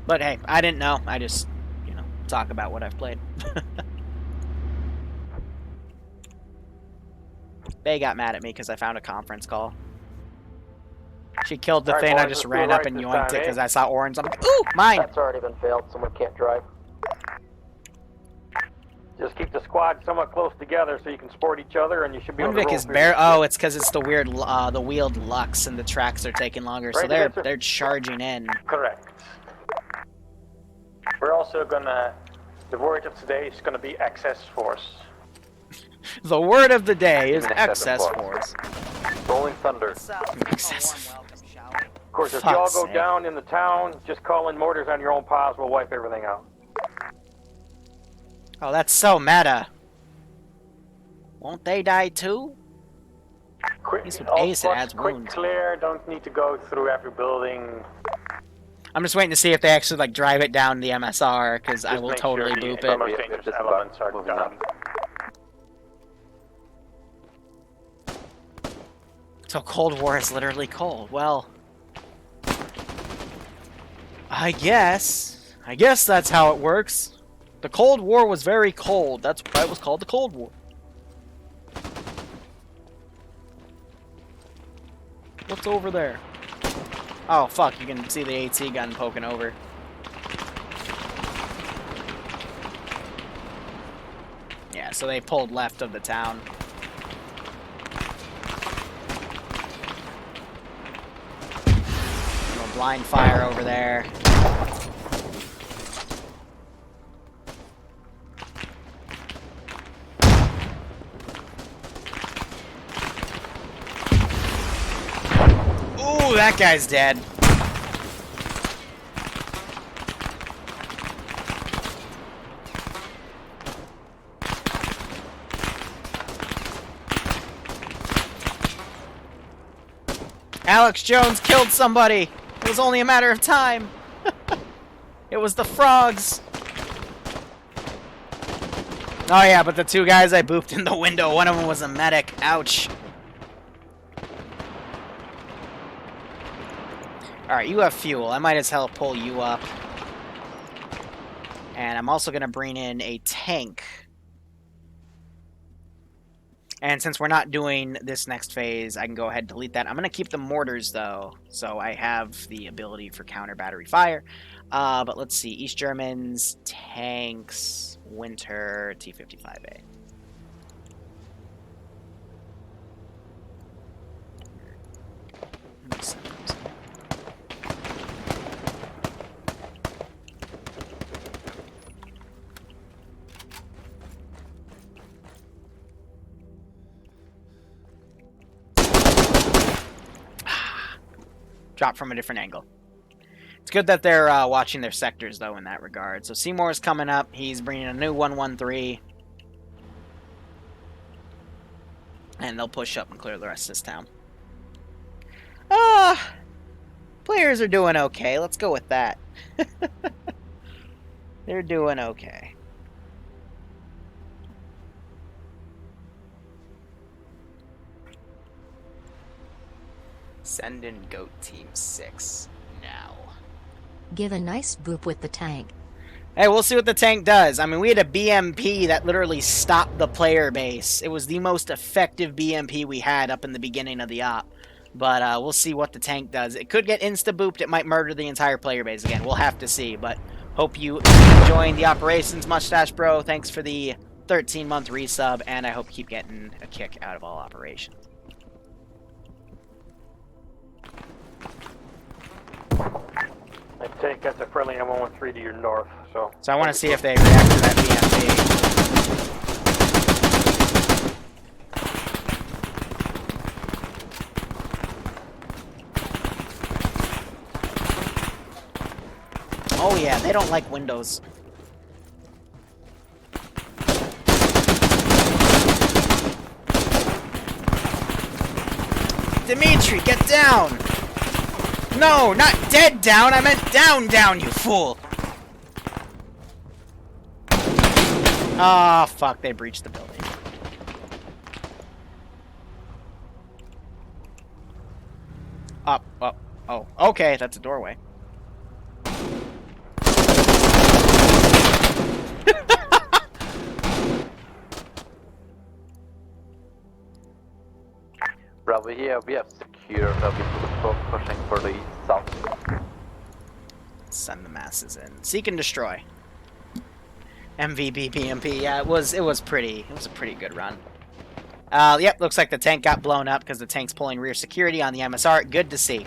But hey, I didn't know. I just, talk about what I've played. Bay got mad at me because I found a conference call. She killed the thing, boys, I just let's ran go up right and this yoinked time, it because eh? I saw orange. I'm like, ooh, mine! That's already been failed. Someone can't drive. Just keep the squad somewhat close together so you can support each other, and you should be able to Vic roll is through bare. this Oh, shit. it's because it's the weird, the wheeled Lux, and the tracks are taking longer, so Right, they're charging in. Correct. We're also gonna... The word of today is gonna be excess force. The word of the day is Even excess excess force. Rolling thunder. Excessive. Of course, if Fuck's y'all go sake. down in the town, just call in mortars on your own piles. We'll wipe everything out. Oh, that's so meta. Won't they die too? Quick, least with all Ace, it spots, adds quick wounds. clear, don't need to go through every building. I'm just waiting to see if they actually like drive it down the MSR, because I Just will make totally sure boop the it. most dangerous Just elements are moving done. So Cold War is literally cold. Well, I guess that's how it works. The Cold War was very cold. That's why it was called the Cold War. What's over there? Oh, fuck, you can see the AT gun poking over. Yeah, so they pulled left of the town. Little blind fire over there. Ooh, that guy's dead. Alex Jones killed somebody. It was only a matter of time. It was the frogs. Oh yeah, but the two guys I booped in the window, one of them was a medic. Ouch. Alright, you have fuel. I might as well pull you up. And I'm also going to bring in a tank. And since we're not doing this next phase, I can go ahead and delete that. I'm going to keep the mortars, though, so I have the ability for counter battery fire. But let's see. East Germans, tanks, winter, T-55A. Let me set those up. Drop from a different angle. It's good that they're watching their sectors, though, in that regard. So Seymour's coming up. He's bringing a new 113. And they'll push up and clear the rest of this town. Players are doing okay. Let's go with that. They're doing okay. Send in Goat Team 6 now. Give a nice boop with the tank. Hey, we'll see what the tank does. I mean, we had a BMP that literally stopped the player base. It was the most effective BMP we had up in the beginning of the op. But we'll see what the tank does. It could get insta-booped. It might murder the entire player base again. We'll have to see. But hope you enjoying the operations, Mustache Bro. Thanks for the 13-month resub, and I hope you keep getting a kick out of all operations. I take that's a friendly M113 to your north, so... So I want to see if they react to that BMP. Oh yeah, they don't like windows. Dimitri, get down! No, not dead down, I meant down, you fool! Ah, oh, fuck, they breached the building. Up, oh, okay, that's a doorway. Bravo, yeah, we have secure pushing for the south. Send the masses in. Seek and destroy. MVB BMP, yeah, it was a pretty good run. Yep, looks like the tank got blown up because the tank's pulling rear security on the MSR. Good to see.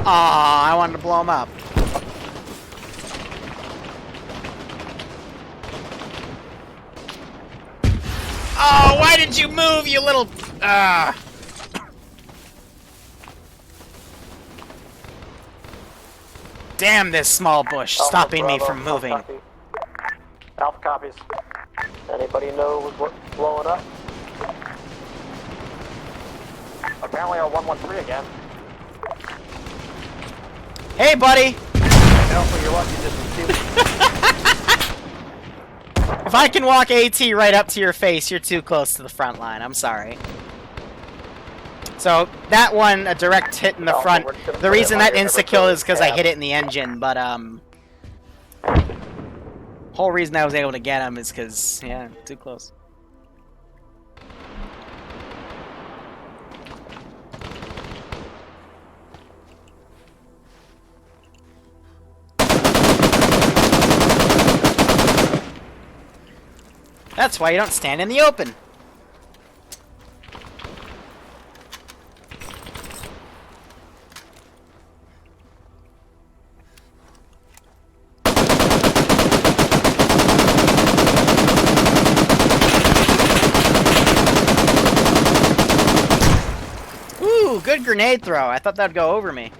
Aw, I wanted to blow him up. Oh, why did you move, you little... Damn this small bush, stopping me from moving. Alpha copies. Anybody know what's blowing up? Apparently our 113 again. Hey, buddy! Alpha, you're lucky this is stupid. If I can walk AT right up to your face, you're too close to the front line. I'm sorry. So, that one, a direct hit in the front. The reason that insta-kill is because I hit it in the engine, but, whole reason I was able to get him is because, yeah, too close. That's why you don't stand in the open. Ooh, good grenade throw. I thought that'd go over me.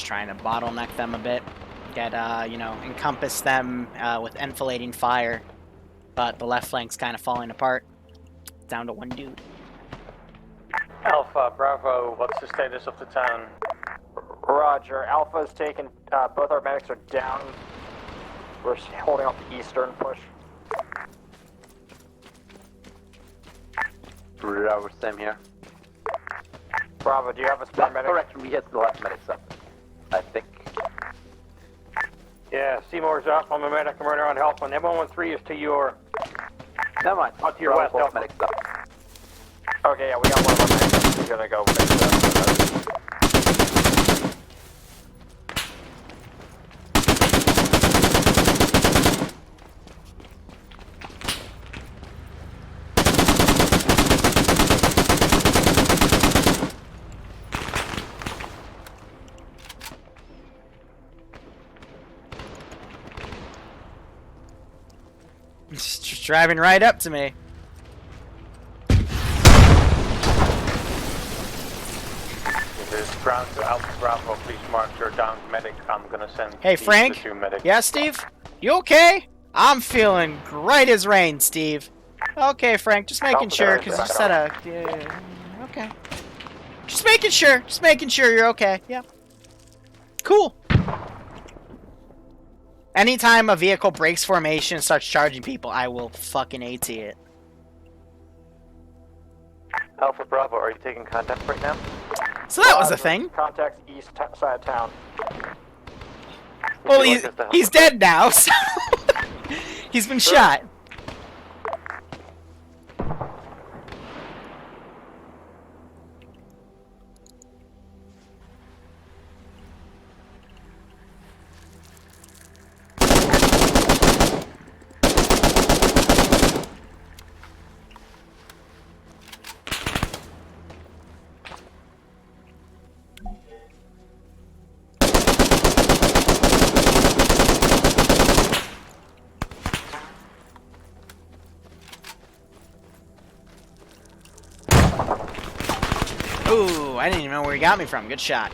Trying to bottleneck them a bit, get, you know, encompass them with enfilading fire, but the left flank's kind of falling apart. Down to one dude. Alpha, Bravo, what's the status of the town? Roger, Alpha's taken, both our medics are down. We're holding off the eastern push. Bravo, same here. Bravo, do you have a spare medic? Correct, we hit the last medics up. I think. Yeah, Seymour's up. I'm a medic. I'm right around help. And M113 is to your... Never mind. Out to your west, help. Medics up. Okay, yeah, we got one of our medics. We're gonna go with Just driving right up to me. This is ground to Alpha Bravo, please mark your downed medic. I'm gonna send Hey, Frank? the two medics. Yeah, Steve? You okay? I'm feeling great as rain, Steve. Okay, Frank, just making sure, because you said okay. Just making sure you're okay, yeah. Cool. Anytime a vehicle breaks formation and starts charging people, I will fucking AT it. Alpha Bravo, are you taking contact right now? So that was a thing. Contact east side of town. Well, he's dead now, so he's been shot. Ooh, I didn't even know where he got me from. Good shot.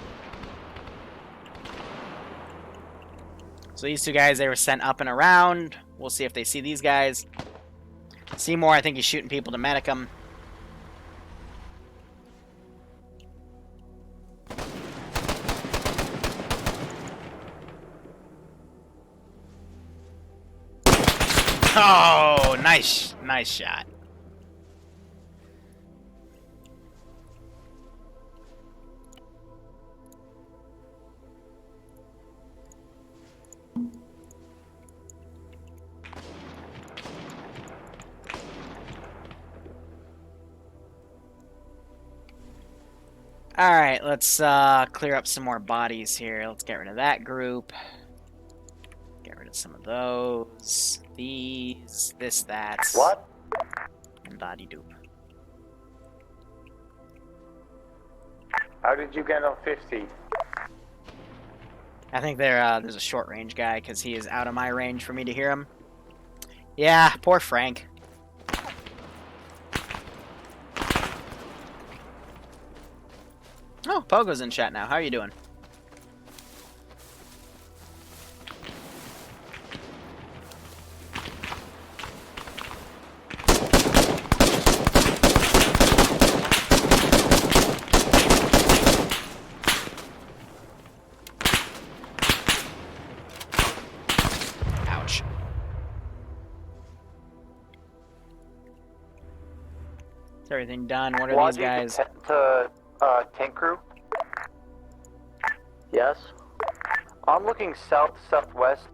So these two guys, they were sent up and around. We'll see if they see these guys. Seymour, I think he's shooting people to medic them. Oh, nice shot. Alright, let's clear up some more bodies here. Let's get rid of that group. Get rid of some of those. These, this, that. What? And body dupe. How did you get on 50? I think there's a short range guy because he is out of my range for me to hear him. Yeah, poor Frank. Oh, Pogo's in chat now. How are you doing? Ouch. Is everything done? What are these guys? Tank crew? Yes. I'm looking south-southwest,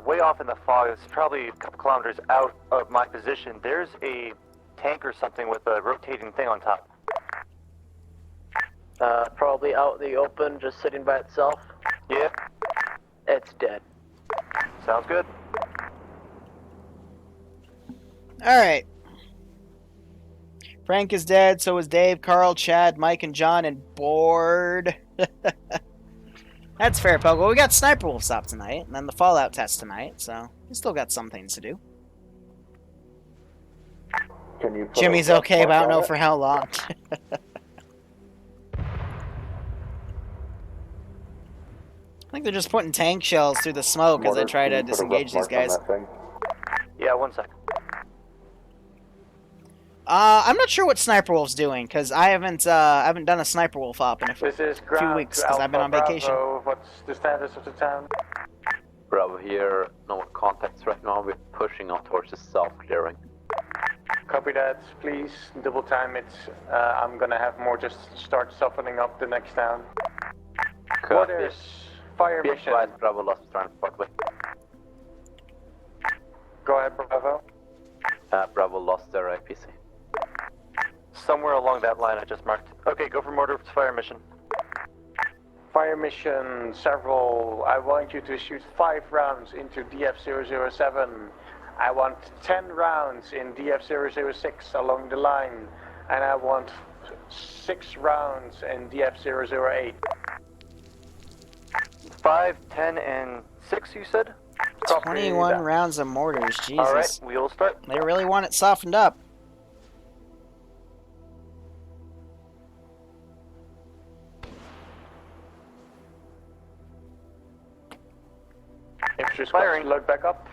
way off in the fog. It's probably a couple kilometers out of my position. There's a tank or something with a rotating thing on top. Probably out in the open, just sitting by itself. Yeah. It's dead. Sounds good. Alright. Frank is dead, so is Dave, Carl, Chad, Mike, and John, and Board. That's fair, Pogo. Well, we got Sniper Wolves up tonight, and then the Fallout test tonight, so we still got some things to do. Can you Jimmy's okay, but I don't know for how long. I think they're just putting tank shells through the smoke as they try to disengage these guys. Yeah, 1 sec. I'm not sure what Sniper Wolf's doing, because I haven't done a Sniper Wolf op in a few weeks, because I've been on vacation. What's the status of the town? Bravo here, no contacts right now. We're pushing on towards the south clearing. Copy that, please. Double time it. I'm gonna have more just start softening up the next town. What is fire mission? Bravo lost transport way. Go ahead, Bravo. Bravo lost their IPC. Somewhere along that line I just marked. Okay, go for mortar fire mission. Fire mission, several. I want you to shoot 5 rounds into DF-007. I want 10 rounds in DF-006 along the line. And I want 6 rounds in DF-008. 5, 10, and 6, you said? 21 rounds of mortars, Jesus. Alright, we'll start. They really want it softened up. Infantry squads, load back up.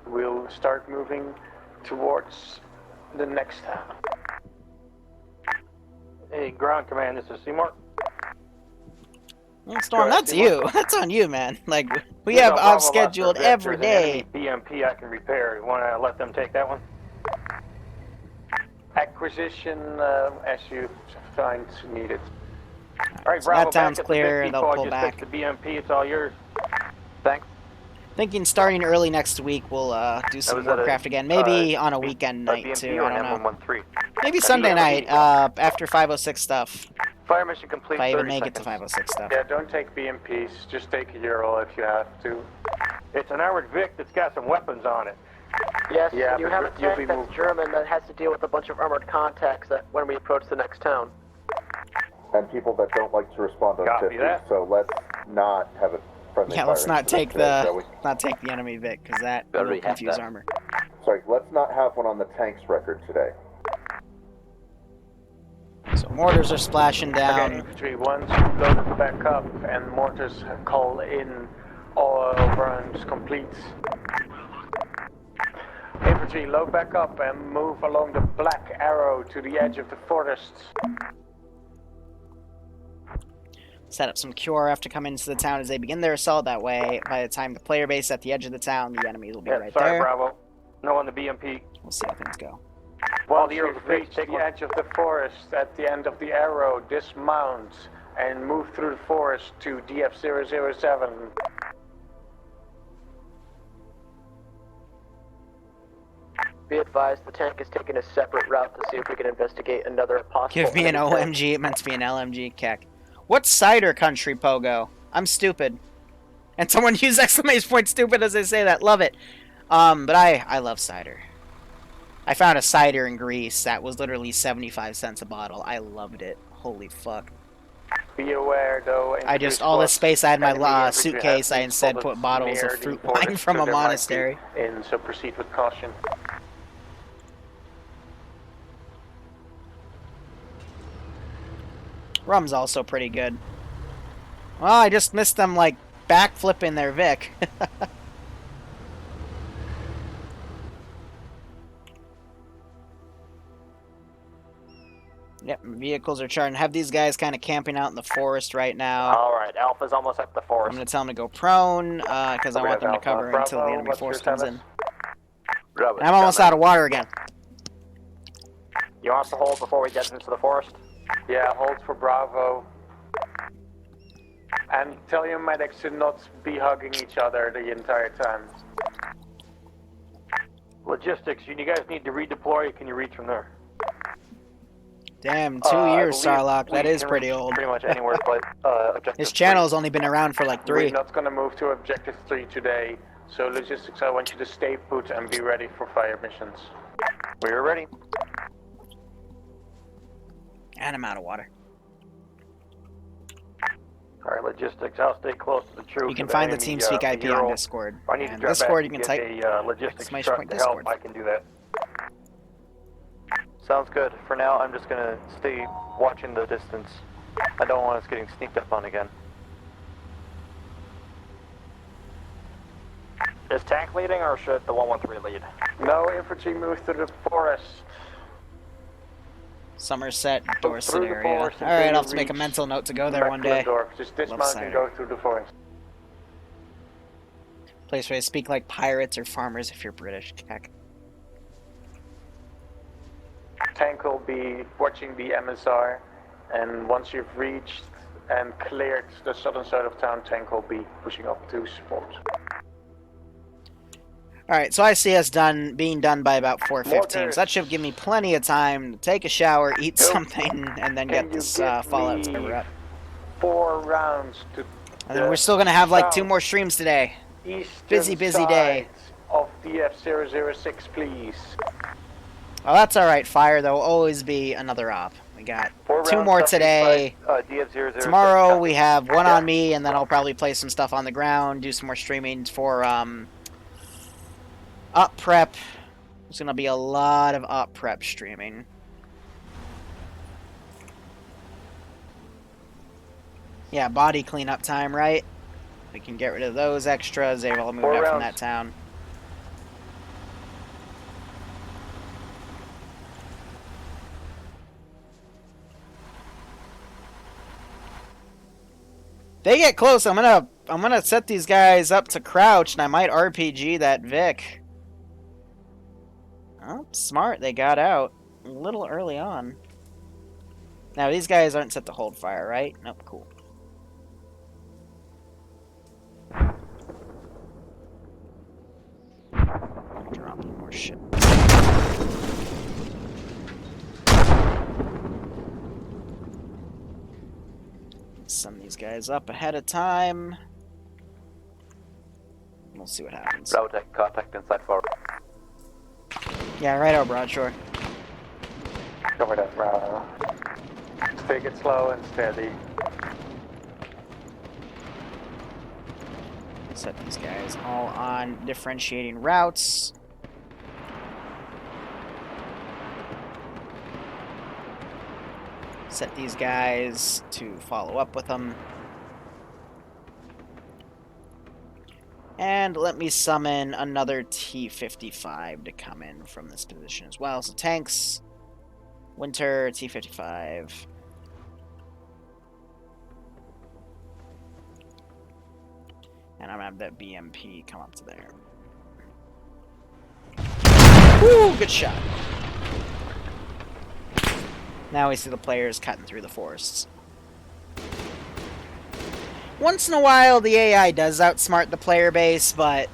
We'll start moving towards the next town. Hey, ground command, this is Seymour. Well, Storm, that's you. That's on you, man. Like, we have off scheduled every day. BMP I can repair. You want to let them take that one? Acquisition as you find needed. Alright, So Bravo, that town's back at clear, the Vic they'll depot. pull I back. just fixed the BMP, it's all yours. Thanks. Thinking starting early next week, we'll do some was at a, Warcraft again. Maybe on a weekend night BMP too. or I an don't know. M113? Maybe Sunday night after 506 stuff. Fire mission complete. If I even 30 make it to seconds. 506 stuff. Yeah, don't take BMPs. Just take a Ural if you have to. It's an armored Vic that's got some weapons on it. Yes, Yeah, you but have a you'll tank be that's moved. German that has to deal with a bunch of armored contacts that when we approach the next town. And people that don't like to respond on Copy 50, that. so let's not have a friendly Yeah, fire let's not take incident today, the enemy Vic, because that We will already have confuse that. armor. Sorry, let's not have one on the tank's record today. So mortars are splashing Okay, down. infantry, once load back up and mortars call in, all rounds complete. Infantry, load back up and move along the black arrow to the edge of the forest. Set up some cure after coming into the town as they begin their assault. That way, by the time the player base at the edge of the town, the enemies will be right sorry, there. Bravo. No on the BMP. We'll see how things go. Once the you've arrows are reached take the one. edge of the forest at the end of the arrow, dismount and move through the forest to DF007. Be advised, the tank is taking a separate route to see if we can investigate another possible... Give me an enemy tank. OMG. It meant to be an LMG. Keck. What's cider country, Pogo? I'm stupid. And someone use exclamation point stupid as they say that. Love it. But I love cider. I found a cider in Greece that was literally 75 cents a bottle. I loved it. Holy fuck. Be aware, though. I just, all the space I had in enemy my infantry suitcase, has I been instead spotted put bottles near of the fruit forest, wine from so a there might be monastery. in, so proceed with caution. Rum's also pretty good. Well, I just missed them, like, backflipping their Vic. Yep, vehicles are charging. Have these guys kind of camping out in the forest right now. Alright, Alpha's almost at the I'm forest. going to tell them to go prone, because I want them to cover until the enemy What's force your comes status? in. Bravo, And I'm almost out of water again. You want us to hold before we get into the forest? Yeah, hold for Bravo. And tell your medics to not be hugging each other the entire time. Logistics, you guys need to redeploy. Can you reach from there? Damn, 2 I years, believe Sarlacc. That we is can pretty reach old. Pretty much anywhere but objective His 3. channel's only been around for like 3. We're not going to move to Objective 3 today, so logistics, I want you to stay put and be ready for fire missions. We're ready. And I'm out of water. Alright, logistics, I'll stay close to the troops. You can If find the enemy, TeamSpeak IP on Euro- Discord. If I need to And drop Discord, back you can and type get a logistics exclamation truck point to help, Discord. I can do that. Sounds good. For now, I'm just gonna stay watching the distance. I don't want us getting sneaked up on again. Is tank leading or should the 113 lead? No infantry move through the forest. Somerset, Dorset through the area. forest until Alright, you I'll have to make a reach mental note to go there one day. McLean. Just dismount cider. and go through the forest. Place where they speak like pirates or farmers if you're British. Heck. Tank will be watching the MSR, and once you've reached and cleared the southern side of town, tank will be pushing up to support. Alright, so I see us being done by about 4:15. So that should give me plenty of time to take a shower, eat something, and then Can get you this give Fallout me server up. 4 rounds to And then we're still gonna have like 2 south more streams today. eastern busy day. side of DF006, please. Oh, that's alright, Fire. There will always be another op. We got 4 2 rounds more southeast today. side, DF006. Tomorrow we have 1 on me, and then I'll probably play some stuff on the ground, do some more streaming for up prep. There's gonna be a lot of up prep streaming. Yeah, body cleanup time, right? We can get rid of those extras. They've all moved 4 up from rounds. that town. They get close. I'm gonna set these guys up to crouch, and I might RPG that Vic. Oh, smart. They got out a little early on. Now, these guys aren't set to hold fire, right? Nope, cool. Drop more shit. Send these guys up ahead of time. We'll see what happens. Route contact inside forward. Yeah, right out Broadshore. Cover that, Bravo. Take it slow and steady. Set these guys all on differentiating routes. Set these guys to follow up with them. And let me summon another T-55 to come in from this position as well. So tanks, Winter, T-55. And I'm gonna have that BMP come up to there. Woo, good shot. Now we see the players cutting through the forests. Once in a while, the AI does outsmart the player base, but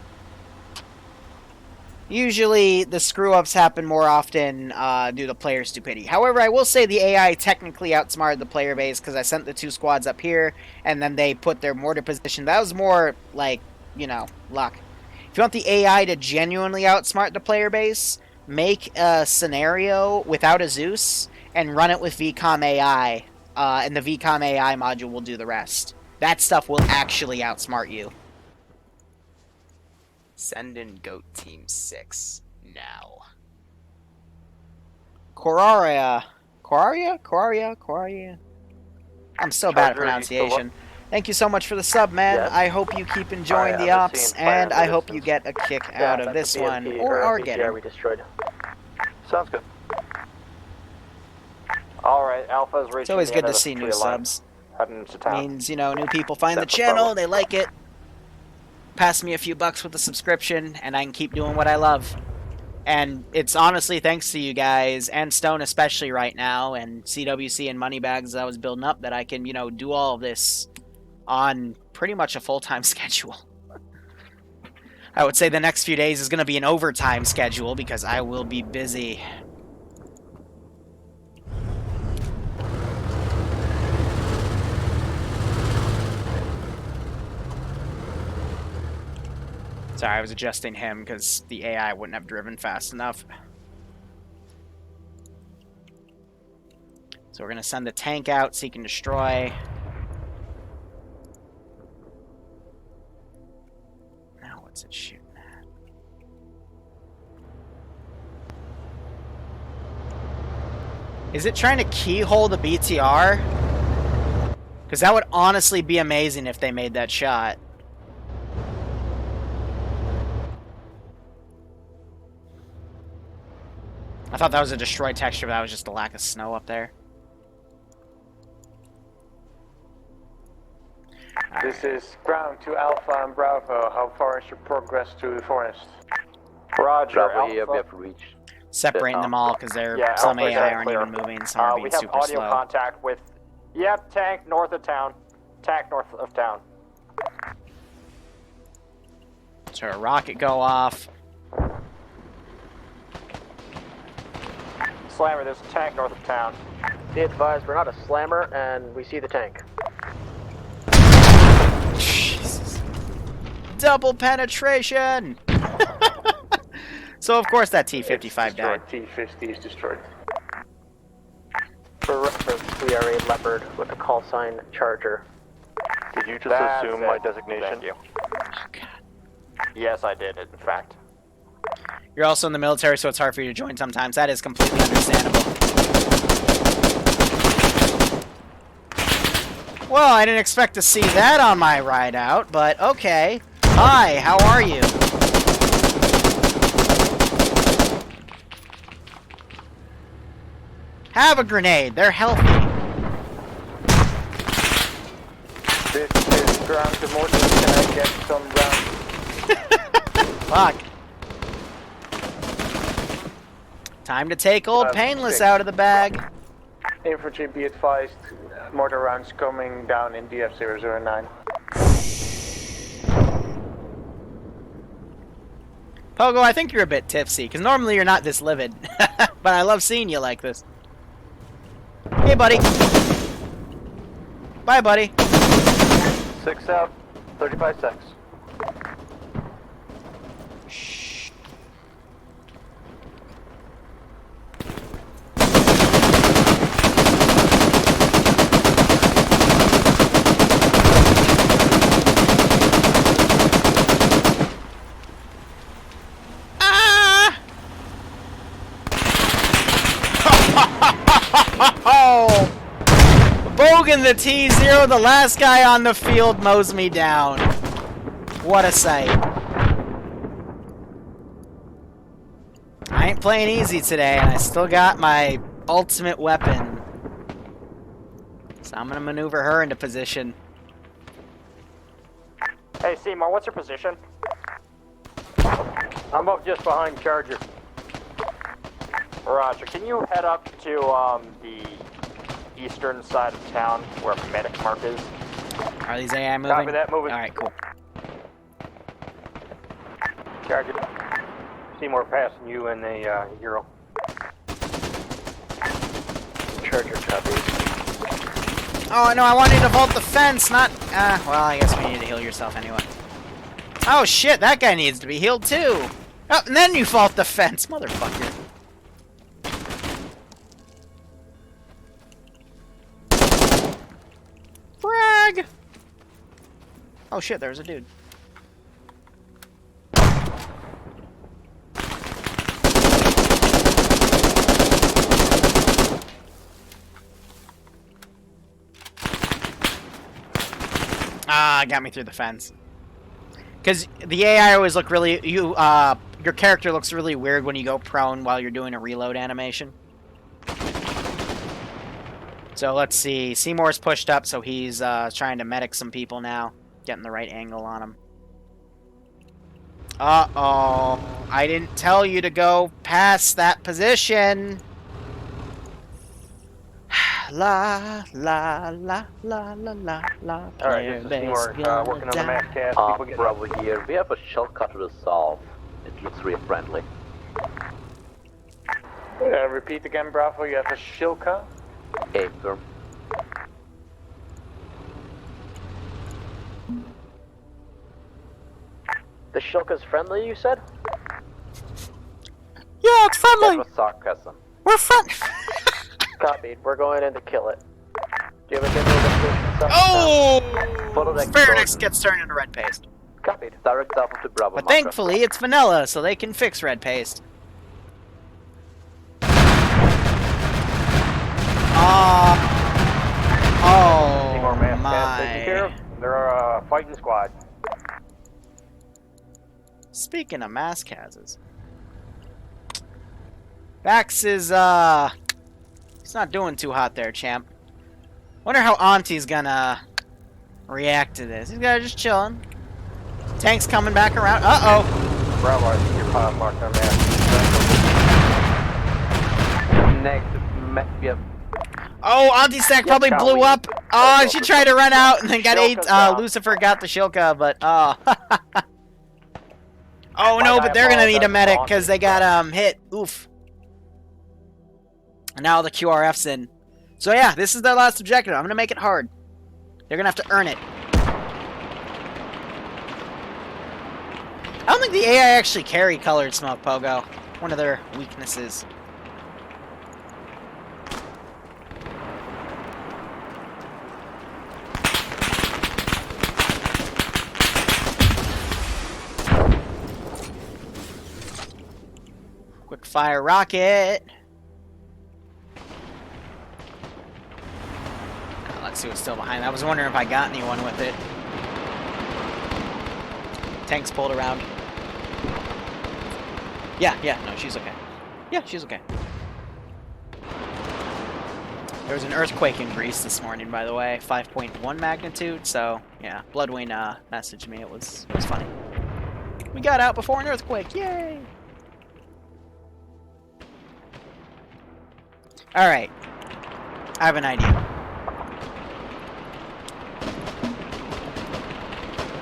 usually the screw-ups happen more often due to player stupidity. However, I will say the AI technically outsmarted the player base because I sent the 2 squads up here, and then they put their mortar position. That was more like, you know, luck. If you want the AI to genuinely outsmart the player base, make a scenario without a Zeus and run it with VCOM AI, and the VCOM AI module will do the rest. That stuff will actually outsmart you. Send in Goat Team 6 now. Coraria. I'm so bad at pronunciation. Thank you so much for the sub, man. Yes. I hope you keep enjoying the ops, and I hope you get a kick out of this one, or are getting. We destroyed. Sounds good. Alright, Alpha's reaching. It's always the good end to of see the new tree line. subs. Heading to town. Means, you know, new people find the Except for channel, Bubba. they like it, pass me a few bucks with the subscription, and I can keep doing what I love. And it's honestly thanks to you guys, and Stone especially right now, and CWC and Moneybags that I was building up, that I can, you know, do all of this on pretty much a full-time schedule. I would say the next few days is going to be an overtime schedule, because I will be busy. Sorry, I was adjusting him because the AI wouldn't have driven fast enough. So we're going to send the tank out, seek and destroy. Now what's it shooting at? Is it trying to keyhole the BTR? Because that would honestly be amazing if they made that shot. I thought that was a destroyed texture, but that was just the lack of snow up there. This is ground to Alpha and Bravo. How far is your progress to the forest? Roger, Bravo here, Alpha. we have reached. Separating them all because Yeah, some Alpha's AI aren't clear. even moving, some are We being have super audio slow. contact with... Yep, tank north of town. Tank north of town. So a rocket go off. Slammer, there's a tank north of town. Be advised, we're not a slammer, and we see the tank. Jesus. Double penetration! So of course that T-55 died. T-50 is destroyed. For reference, we are a Leopard with a call sign Charger. Did you just That's assume it. my designation? Thank you. Oh, God. Yes, I did, in fact. You're also in the military, so it's hard for you to join sometimes. That is completely understandable. Well, I didn't expect to see that on my ride out, but okay. Hi, how are you? Have a grenade. They're healthy. This is ground to Morton. Can I get some rounds? Fuck. Time to take old Painless out of the bag. Infantry, be advised, mortar rounds coming down in DF-009. Pogo, I think you're a bit tipsy, because normally you're not this livid. But I love seeing you like this. Hey, buddy. Bye, buddy. 6 out, 35 seconds. Shh. Oh! Bogan the T0, the last guy on the field, mows me down. What a sight. I ain't playing easy today, and I still got my ultimate weapon. So I'm gonna maneuver her into position. Hey, Seymour, what's your position? I'm up just behind Charger. Roger. Can you head up to the eastern side of town where medic mark is? Are these AI moving? Copy that, moving. Alright, cool. Charger. Seymour passing you in the Euro. Charger copy. Oh, no, I want you to vault the fence, not... well, I guess we need to heal yourself anyway. Oh, shit, that guy needs to be healed, too. Oh, and then you vault the fence, motherfucker. Brag! Oh, shit, there was a dude. Ah, got me through the fence. Because the AI always look really... your character looks really weird when you go prone while you're doing a reload animation. So let's see. Seymour's pushed up, so he's trying to medic some people now. Getting the right angle on him. Uh-oh. I didn't tell you to go past that position. La la la la la la la. Alright, this is Seymour working on the mass cast. Bravo here. We have a shell cut to the south. It looks real friendly. Repeat again, Bravo. You have a Shilka? Affirm. The Shilka's friendly, you said? Yeah, it's friendly. That was sarcasm. We're friendly. Copied. We're going in to kill it. Do you have a good location? Oh! Follow Pharonix gets turned into red paste. Copied. Direct south of the Bravo. But thankfully, it's vanilla, so they can fix red paste. Oh Seymour mass cast taken care my. of. They're a fighting squad. Speaking of mass cases. Bax is, he's not doing too hot there, champ. Wonder how Auntie's gonna react to this. He's got just chilling. Tank's coming back around. Uh-oh. Bravo, I see your pod marked on map. Negative. Yep. Oh, Auntie Stack probably blew up. Oh, she tried to run out and then got ate. Lucifer got the Shilka, but oh. Oh no, but they're gonna need a medic because they got hit. Oof. And now the QRF's in. So yeah, this is their last objective. I'm gonna make it hard. They're gonna have to earn it. I don't think the AI actually carry colored smoke, Pogo. One of their weaknesses. Quick fire rocket. Let's see what's still behind. I was wondering if I got anyone with it. Tank's pulled around. Yeah, no, she's okay. Yeah, she's okay. There was an earthquake in Greece this morning, by the way, 5.1 magnitude. So yeah, Bloodwing messaged me. It was funny. We got out before an earthquake. Yay! All right. I have an idea.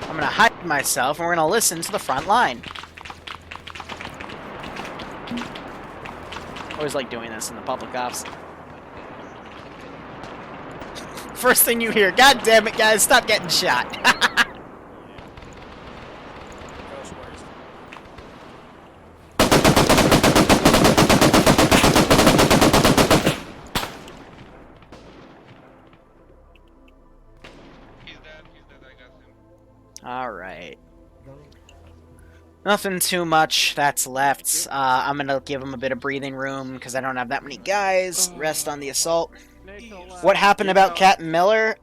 I'm gonna hide myself, and we're gonna listen to the front line. Always like doing this in the public ops. First thing you hear, God damn it, guys, stop getting shot. Alright. Nothing too much that's left. I'm gonna give him a bit of breathing room because I don't have that many guys. Rest on the assault. What happened about Captain Miller?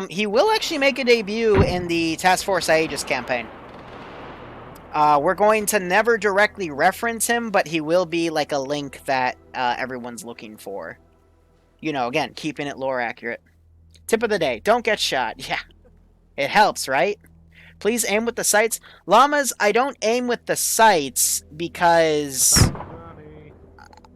He will actually make a debut in the Task Force Aegis campaign. We're going to never directly reference him, but he will be like a link that everyone's looking for. You know, again, keeping it lore accurate. Tip of the day, don't get shot. Yeah, it helps, right? Please aim with the sights. Llamas, I don't aim with the sights because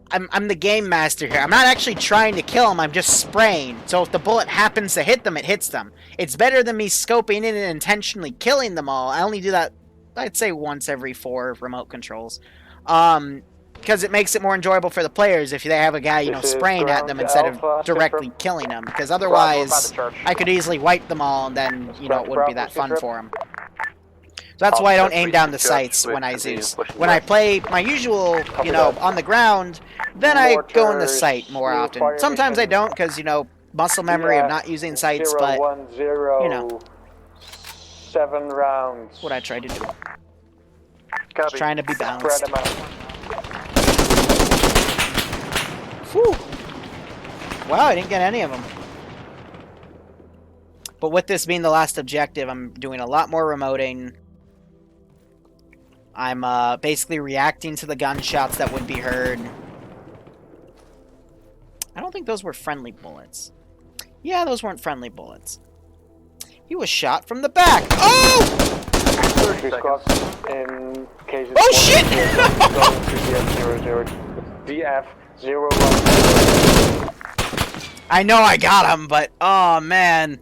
I'm the game master here. I'm not actually trying to kill them, I'm just spraying. So if the bullet happens to hit them, it hits them. It's better than me scoping in and intentionally killing them all. I only do that, I'd say, once every 4 remote controls. Because it makes it more enjoyable for the players if they have a guy, you know, spraying at them instead of directly killing them. Because otherwise, I could easily wipe them all and then, you know, it wouldn't be that fun for them. So that's why I don't aim down the sights when I Zeus. When I play my usual, you know, on the ground, then I go in the sight more often. Sometimes I don't because, you know, muscle memory of not using sights, but, you know. 7 rounds. What I tried to do. Just trying to be balanced. Whew. Wow, I didn't get any of them. But with this being the last objective, I'm doing a lot more remoting. I'm basically reacting to the gunshots that would be heard. I don't think those were friendly bullets. Yeah, those weren't friendly bullets. He was shot from the back. Oh! 30 squads in cases. Oh shit! DF01. I know I got him, but oh man.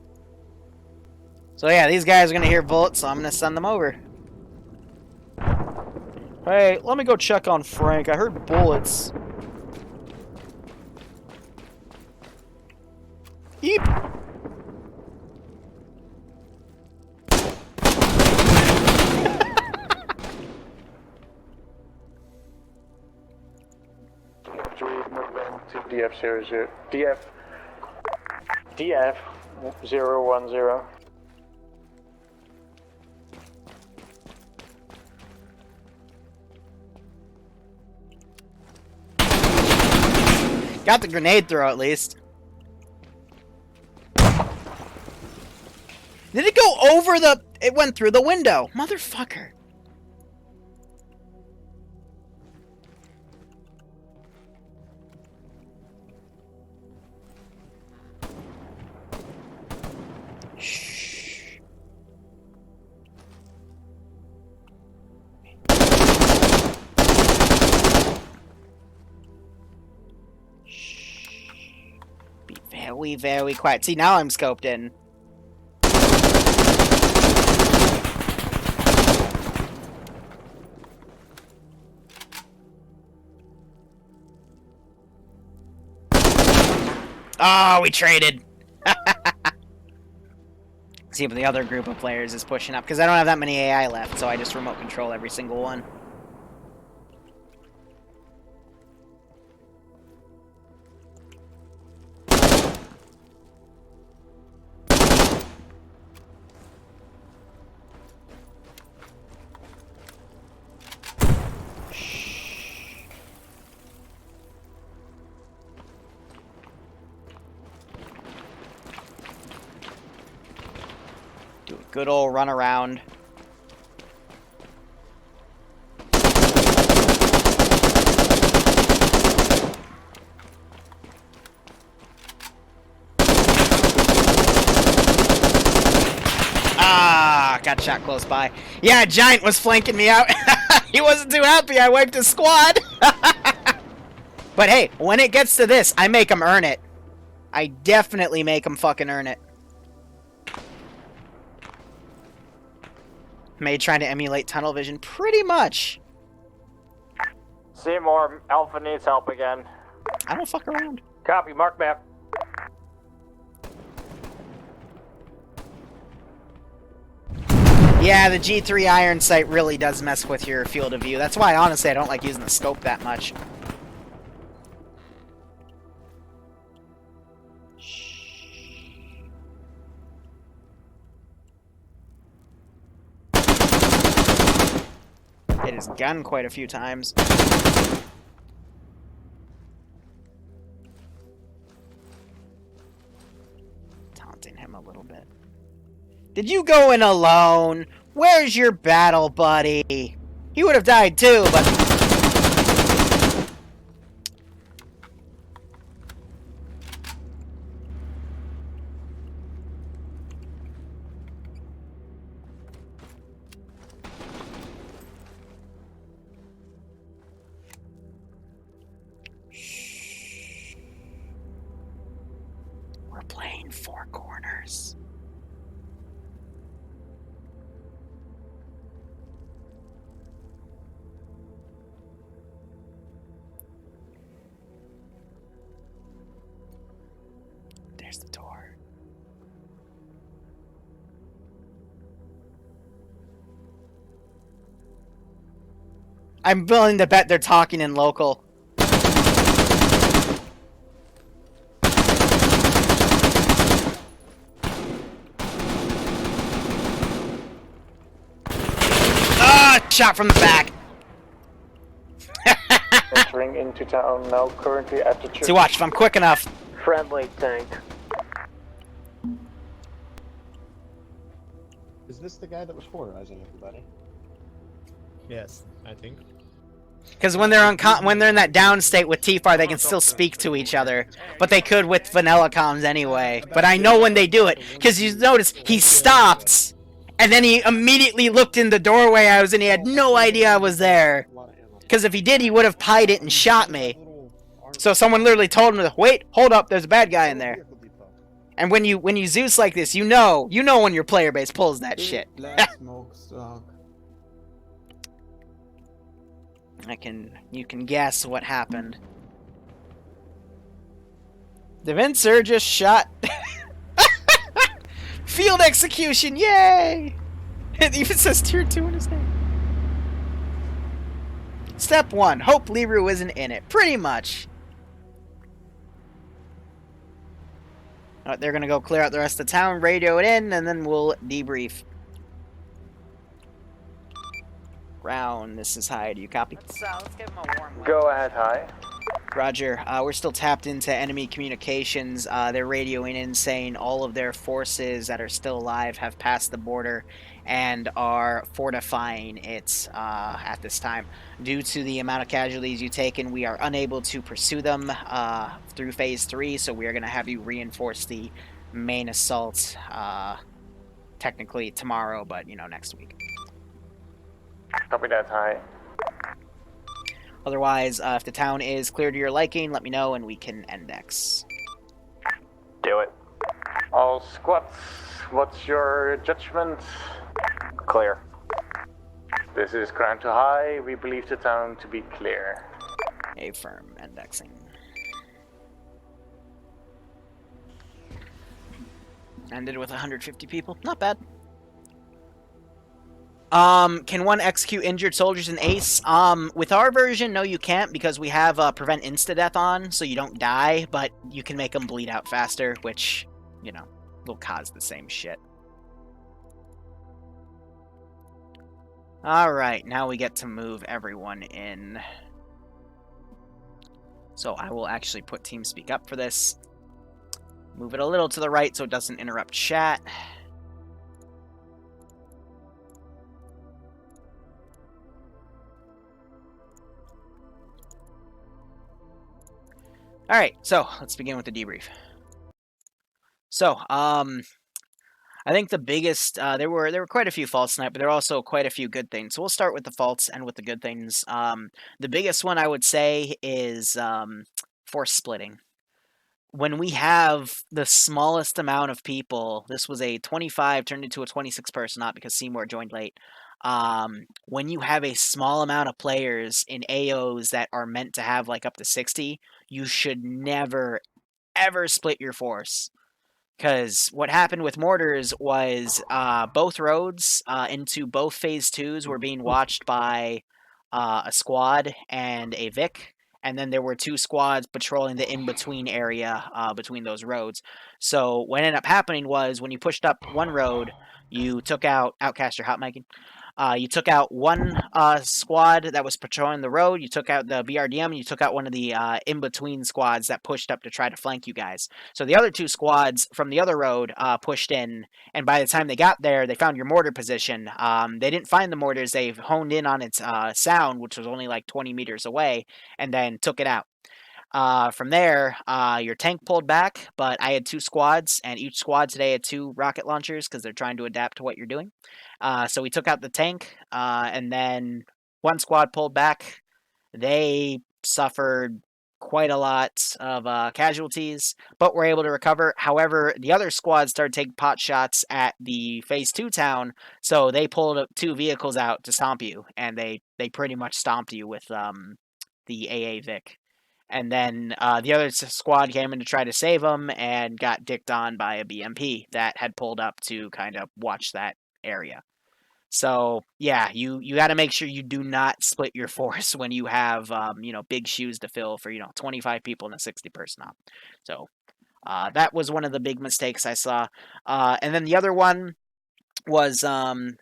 So yeah, these guys are gonna hear bullets, so I'm gonna send them over. Hey, let me go check on Frank. I heard bullets. Eep. DF00. DF010. Got the grenade throw at least. Did it go over the... It went through the window. Motherfucker. Shh. Be very, very quiet. See, now I'm scoped in. Oh, we traded. See if the other group of players is pushing up, because I don't have that many AI left, so I just remote control every single one. Do a good old run around. Ah, got shot close by. Yeah, Giant was flanking me out. He wasn't too happy I wiped his squad. But hey, when it gets to this, I make him earn it. I definitely make them fucking earn it. May trying to emulate tunnel vision? Pretty much. Seymour, Alpha needs help again. I don't fuck around. Copy, mark map. Yeah, the G3 iron sight really does mess with your field of view. That's why, honestly, I don't like using the scope that much. Hit his gun quite a few times. Taunting him a little bit. Did you go in alone? Where's your battle buddy? He would have died too, but... We're playing four corners. There's the door. I'm willing to bet they're talking in local. Ah, shot from the back. Entering into town now, currently at the church. See, watch, if I'm quick enough. Friendly tank. Is this the guy that was polarizing everybody? Yes, I think. Because when they're in that down state with T-Far, they can still speak to each other. But they could with vanilla comms anyway. But I know when they do it. Because you notice, he stopped. And then he immediately looked in the doorway I was in. He had no idea I was there. Because if he did, he would have pied it and shot me. So someone literally told him, wait, hold up, there's a bad guy in there. And when you Zeus like this, you know when your player base pulls that shit. You can guess what happened. The Vincer just shot. Field execution, yay! It even says tier 2 in his name. Step 1, hope Liru isn't in it. Pretty much. Alright, they're gonna go clear out the rest of the town, radio it in, and then we'll debrief. Round, this is High. Do you copy? Let's give him a warm Go ahead, High. Roger. We're still tapped into enemy communications. They're radioing in saying all of their forces that are still alive have passed the border and are fortifying it at this time. Due to the amount of casualties you've taken, we are unable to pursue them through Phase 3, so we are going to have you reinforce the main assault technically tomorrow, but, next week. Copy that, High. Otherwise, if the town is clear to your liking, let me know and we can index. Do it. All squads, what's your judgment? Clear. This is ground to High. We believe the town to be clear. Affirm indexing. Ended with 150 people. Not bad. Can one execute injured soldiers in Ace? With our version, no you can't, because we have prevent insta-death on, so you don't die, but you can make them bleed out faster, which, will cause the same shit. Alright, now we get to move everyone in. So I will actually put TeamSpeak up for this. Move it a little to the right so it doesn't interrupt chat. Alright, so let's begin with the debrief. So, I think the biggest, there were quite a few faults tonight, but there are also quite a few good things. So we'll start with the faults and with the good things. The biggest one I would say is force splitting. when we have the smallest amount of people, this was a 25 turned into a 26 person, not because Seymour joined late. When you have a small amount of players in AOs that are meant to have like up to 60, you should never ever split your force. Because what happened with mortars was both roads into both phase twos were being watched by a squad and a Vic, and then there were two squads patrolling the in-between area between those roads. So what ended up happening was when you pushed up one road, you took out Outcaster hot micing. You took out one squad that was patrolling the road. You took out the BRDM, and you took out one of the in-between squads that pushed up to try to flank you guys. So the other two squads from the other road pushed in, and by the time they got there, they found your mortar position. They didn't find the mortars. They honed in on its sound, which was only like 20 meters away, and then took it out. From there, your tank pulled back, but I had two squads, and each squad today had two rocket launchers because they're trying to adapt to what you're doing. So we took out the tank, and then one squad pulled back. They suffered quite a lot of casualties, but were able to recover. However, the other squad started taking pot shots at the Phase 2 town, so they pulled two vehicles out to stomp you, and they pretty much stomped you with the AA Vic. And then the other squad came in to try to save them and got dicked on by a BMP that had pulled up to kind of watch that area. So yeah, you got to make sure you do not split your force when you have big shoes to fill for 25 people in a 60-person op. So that was one of the big mistakes I saw. And then the other one was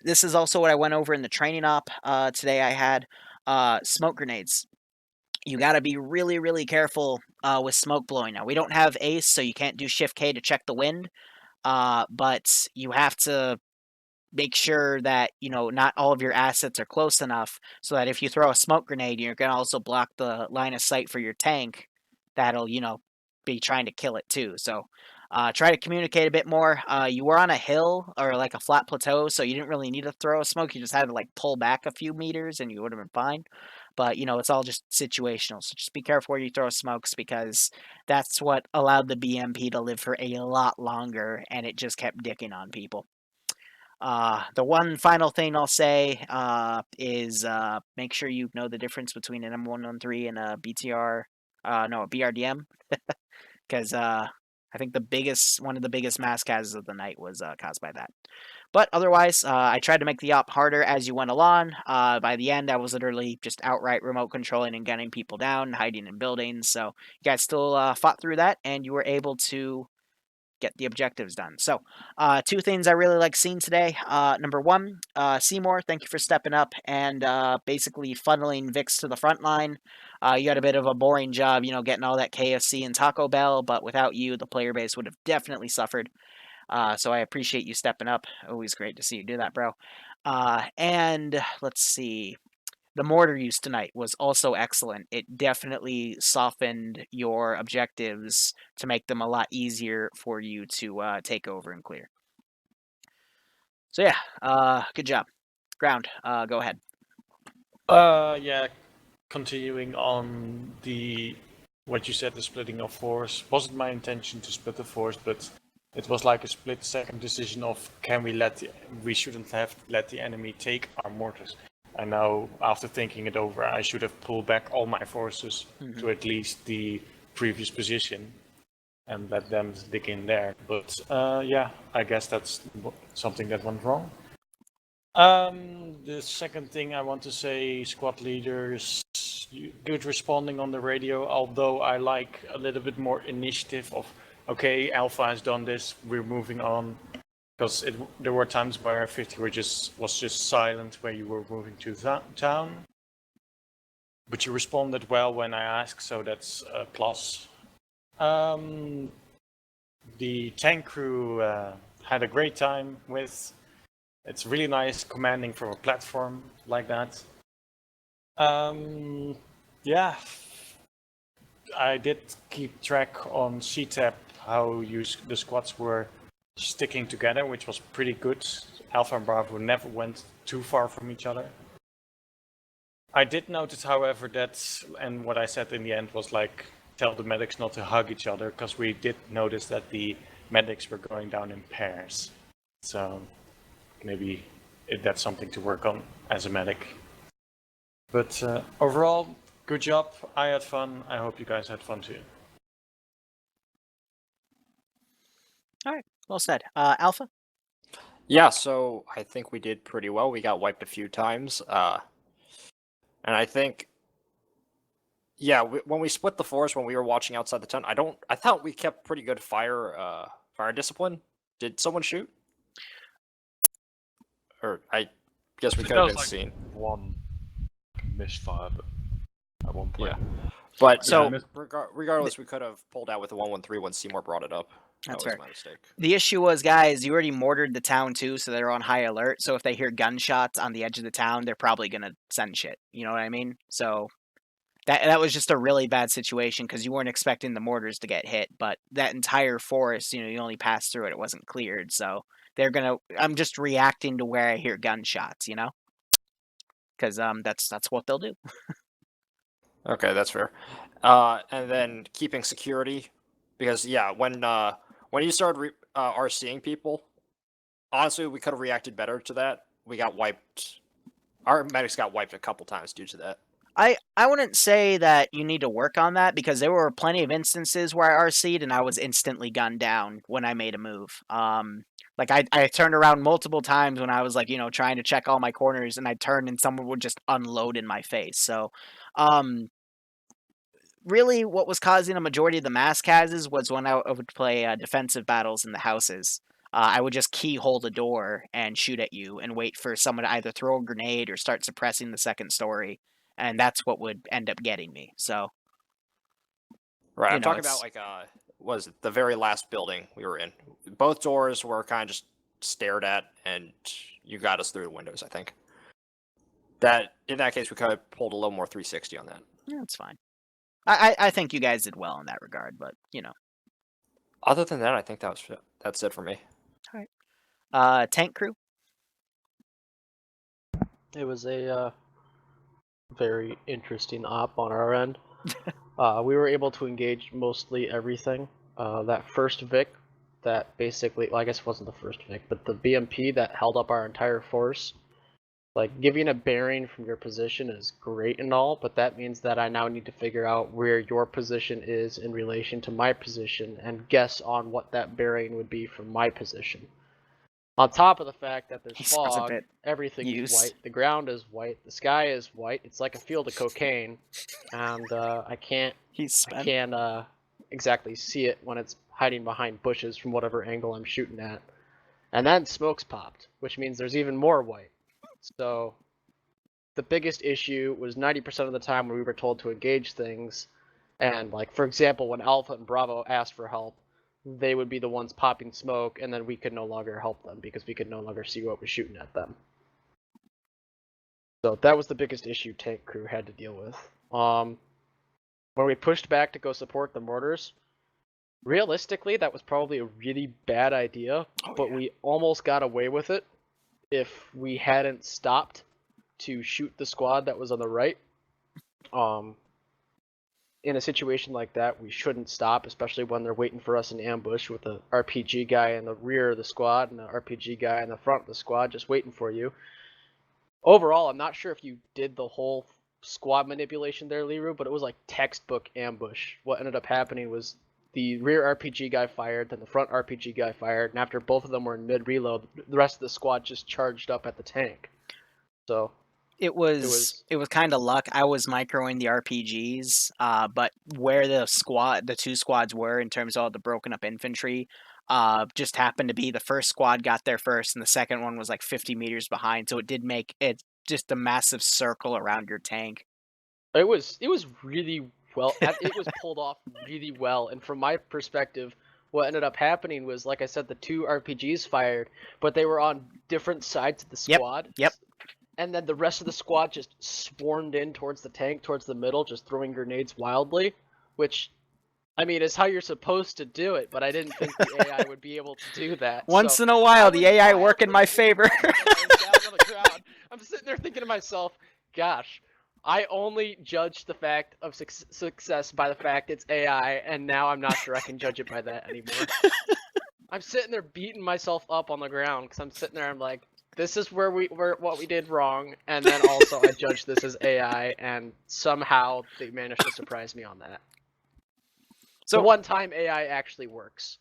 this is also what I went over in the training op today. I had smoke grenades. You got to be really, really careful with smoke blowing. Now, we don't have ACE, so you can't do Shift K to check the wind, but you have to make sure that, not all of your assets are close enough so that if you throw a smoke grenade, you're going to also block the line of sight for your tank that'll, be trying to kill it too. So try to communicate a bit more. You were on a hill or like a flat plateau, so you didn't really need to throw a smoke. You just had to like pull back a few meters and you would have been fine. But, it's all just situational. So just be careful where you throw smokes because that's what allowed the BMP to live for a lot longer and it just kept dicking on people. The one final thing I'll say is make sure you know the difference between an M113 and a BTR, a BRDM. Because I think one of the biggest mass casualties of the night was caused by that. But otherwise, I tried to make the op harder as you went along. By the end, I was literally just outright remote controlling and gunning people down, hiding in buildings. So you guys still fought through that, and you were able to get the objectives done. So two things I really like seeing today. Number one, Seymour, thank you for stepping up and basically funneling Vix to the front line. You had a bit of a boring job, getting all that KFC and Taco Bell, but without you, the player base would have definitely suffered. So I appreciate you stepping up. Always great to see you do that, bro. And let's see. The mortar use tonight was also excellent. It definitely softened your objectives to make them a lot easier for you to take over and clear. So yeah, good job. Ground, go ahead. Yeah, continuing on what you said, the splitting of force. Wasn't my intention to split the force, but it was like a split-second decision of we shouldn't have let the enemy take our mortars. And now, after thinking it over, I should have pulled back all my forces to at least the previous position and let them dig in there. But yeah, I guess that's something that went wrong. The second thing I want to say, squad leaders, good responding on the radio, although I like a little bit more initiative of, okay, Alpha has done this, we're moving on. Because there were times where 50 was just silent where you were moving to town. But you responded well when I asked, so that's a plus. The tank crew had a great time with. It's really nice commanding from a platform like that. Yeah, I did keep track on CTAP how the squads were sticking together, which was pretty good. Alpha and Bravo never went too far from each other. I did notice, however, that, and what I said in the end was like, tell the medics not to hug each other, because we did notice that the medics were going down in pairs. So maybe that's something to work on as a medic. But overall, good job. I had fun. I hope you guys had fun too. All right, well said. Alpha? Yeah, so I think we did pretty well. We got wiped a few times. And I think, yeah, when we split the force, when we were watching outside the tent, I thought we kept pretty good fire discipline. Did someone shoot? Or I guess we could have been seen. One misfire at one point. Yeah. But So- regardless, we could have pulled out with the 113 when Seymour brought it up. That's That was fair. my mistake. The issue was, guys, you already mortared the town too, so they're on high alert. So if they hear gunshots on the edge of the town, they're probably gonna send shit. You know what I mean? So that was just a really bad situation because you weren't expecting the mortars to get hit, but that entire forest, you only passed through it; it wasn't cleared. So they're gonna. I'm just reacting to where I hear gunshots, because that's what they'll do. Okay, that's fair. And then keeping security, because yeah, when you started RCing people, honestly, we could have reacted better to that. We got wiped. Our medics got wiped a couple times due to that. I wouldn't say that you need to work on that because there were plenty of instances where I RC'd and I was instantly gunned down when I made a move. Like I turned around multiple times when I was like, trying to check all my corners and I turned and someone would just unload in my face. So, really what was causing a majority of the mass cases was when I would play defensive battles in the houses. I would just keyhole the door and shoot at you and wait for someone to either throw a grenade or start suppressing the second story. And that's what would end up getting me. So, right, I'm talking about was it the very last building we were in? Both doors were kind of just stared at, and you got us through the windows. I think that in that case we could have pulled a little more 360 on that. Yeah, that's fine. I think you guys did well in that regard, but Other than that, I think that's it for me. All right. Tank crew. It was a very interesting op on our end. We were able to engage mostly everything. That first Vic, that basically, well, I guess it wasn't the first Vic, but the BMP that held up our entire force. Like, giving a bearing from your position is great and all, but that means that I now need to figure out where your position is in relation to my position and guess on what that bearing would be from my position. On top of the fact that there's fog, everything is white, the ground is white, the sky is white, it's like a field of cocaine, and I can't exactly see it when it's hiding behind bushes from whatever angle I'm shooting at. And then smoke's popped, which means there's even more white. So the biggest issue was 90% of the time when we were told to engage things, and like, for example, when Alpha and Bravo asked for help, they would be the ones popping smoke, and then we could no longer help them because we could no longer see what was shooting at them. So that was the biggest issue tank crew had to deal with. When we pushed back to go support the mortars, realistically, that was probably a really bad idea, but we almost got away with it if we hadn't stopped to shoot the squad that was on the right. In a situation like that, we shouldn't stop, especially when they're waiting for us in ambush with the RPG guy in the rear of the squad and the RPG guy in the front of the squad just waiting for you. Overall, I'm not sure if you did the whole squad manipulation there, Liru, but it was like textbook ambush. What ended up happening was the rear RPG guy fired, then the front RPG guy fired, and after both of them were in mid-reload, the rest of the squad just charged up at the tank. So It was kind of luck. I was microing the RPGs, but where the two squads were in terms of all the broken up infantry, just happened to be the first squad got there first, and the second one was like 50 meters behind. So it did make it just a massive circle around your tank. It was really well. It was pulled off really well, and from my perspective, what ended up happening was, like I said, the two RPGs fired, but they were on different sides of the squad. Yep. And then the rest of the squad just swarmed in towards the tank, towards the middle, just throwing grenades wildly, which, I mean, is how you're supposed to do it, but I didn't think the AI would be able to do that. Once in a while, the AI work in my favor. Down on the ground. I'm sitting there thinking to myself, gosh, I only judge the fact of success by the fact it's AI, and now I'm not sure I can judge it by that anymore. I'm sitting there beating myself up on the ground because I'm sitting there. I'm like, this is what we did wrong, and then also I judge this as AI, and somehow they managed to surprise me on that. So one time AI actually works.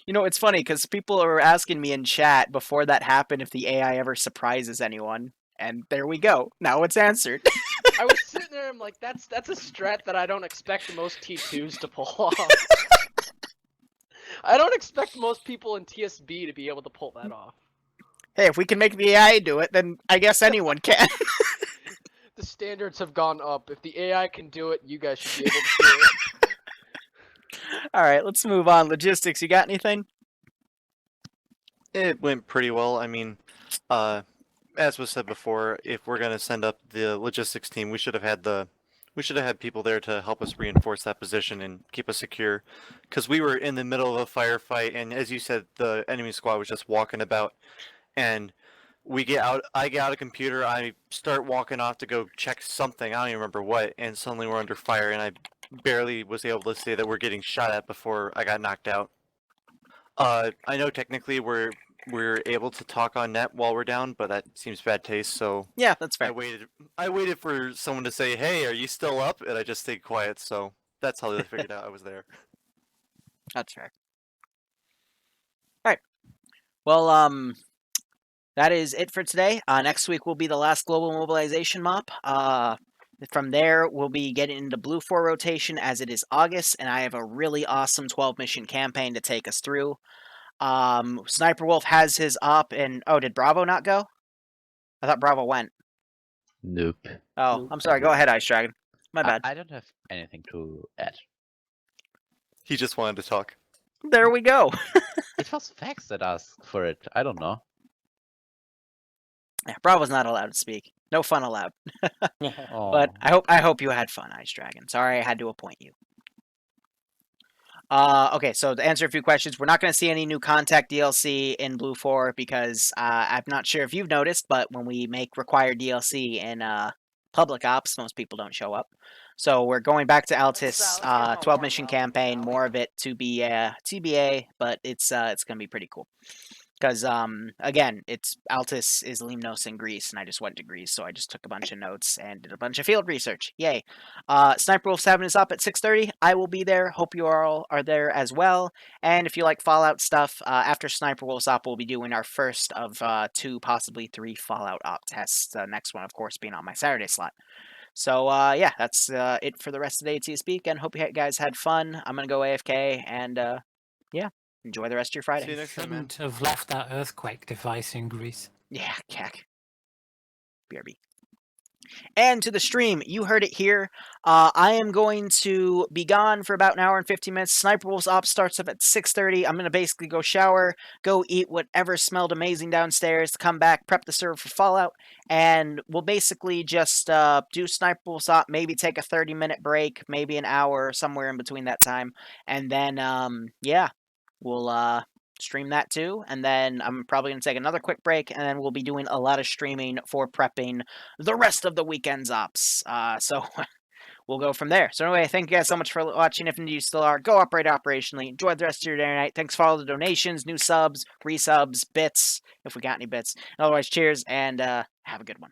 You know, it's funny because people are asking me in chat before that happened if the AI ever surprises anyone. And there we go. Now it's answered. I was sitting there, I'm like, that's a strat that I don't expect most T2s to pull off. I don't expect most people in TSB to be able to pull that off. Hey, if we can make the AI do it, then I guess anyone can. The standards have gone up. If the AI can do it, you guys should be able to do it. Alright, let's move on. Logistics, you got anything? It went pretty well. I mean, as was said before, if we're gonna send up the logistics team, we should have had people there to help us reinforce that position and keep us secure, because we were in the middle of a firefight, and as you said, the enemy squad was just walking about, and I get out a computer, I start walking off to go check something, I don't even remember what, and suddenly we're under fire, and I barely was able to say that we're getting shot at before I got knocked out. I know technically we're able to talk on net while we're down, but that seems bad taste, so yeah, that's fair. I waited for someone to say, "Hey, are you still up?" and I just stayed quiet, so that's how they figured out I was there. That's fair. Alright. Well, that is it for today. Next week will be the last global mobilization mop. From there, we'll be getting into Blue 4 rotation as it is August, and I have a really awesome 12-mission campaign to take us through. Sniper Wolf has his op, and oh, did Bravo not go? I thought Bravo went. Nope. Oh, Nope. I'm sorry. Go ahead, Ice Dragon. My bad. I don't have anything to add. He just wanted to talk. There we go. It was Fax that asked for it. I don't know. Yeah, Bravo's not allowed to speak. No fun allowed. Oh. But I hope you had fun, Ice Dragon. Sorry I had to appoint you. Okay, so to answer a few questions, we're not going to see any new Contact DLC in Blue 4 because I'm not sure if you've noticed, but when we make required DLC in Public Ops, most people don't show up. So we're going back to Altis 12-mission campaign, more of it to be TBA, but it's going to be pretty cool. Because, again, Altis is Limnos in Greece, and I just went to Greece, so I just took a bunch of notes and did a bunch of field research. Yay. Sniper Wolf 7 is up at 6:30. I will be there. Hope you all are there as well. And if you like Fallout stuff, after Sniper Wolf's up, we'll be doing our first of 2, possibly 3 Fallout op tests. The next one, of course, being on my Saturday slot. So, yeah, that's it for the rest of the ATSpeak, and hope you guys had fun. I'm going to go AFK, and, yeah. Enjoy the rest of your Friday. See you next time, man. Shouldn't have left that earthquake device in Greece. Yeah, cack. BRB. And to the stream, you heard it here. I am going to be gone for about an hour and 15 minutes. Sniper Wolf's op starts up at 6:30. I'm going to basically go shower, go eat whatever smelled amazing downstairs, come back, prep the server for Fallout, and we'll basically just do Sniper Wolf's op, maybe take a 30-minute break, maybe an hour, somewhere in between that time, and then, yeah. We'll stream that too, and then I'm probably going to take another quick break, and then we'll be doing a lot of streaming for prepping the rest of the weekend's ops. So we'll go from there. So anyway, thank you guys so much for watching. If indeed you still are, go operate operationally. Enjoy the rest of your day and night. Thanks for all the donations, new subs, resubs, bits, if we got any bits. And otherwise, cheers, and have a good one.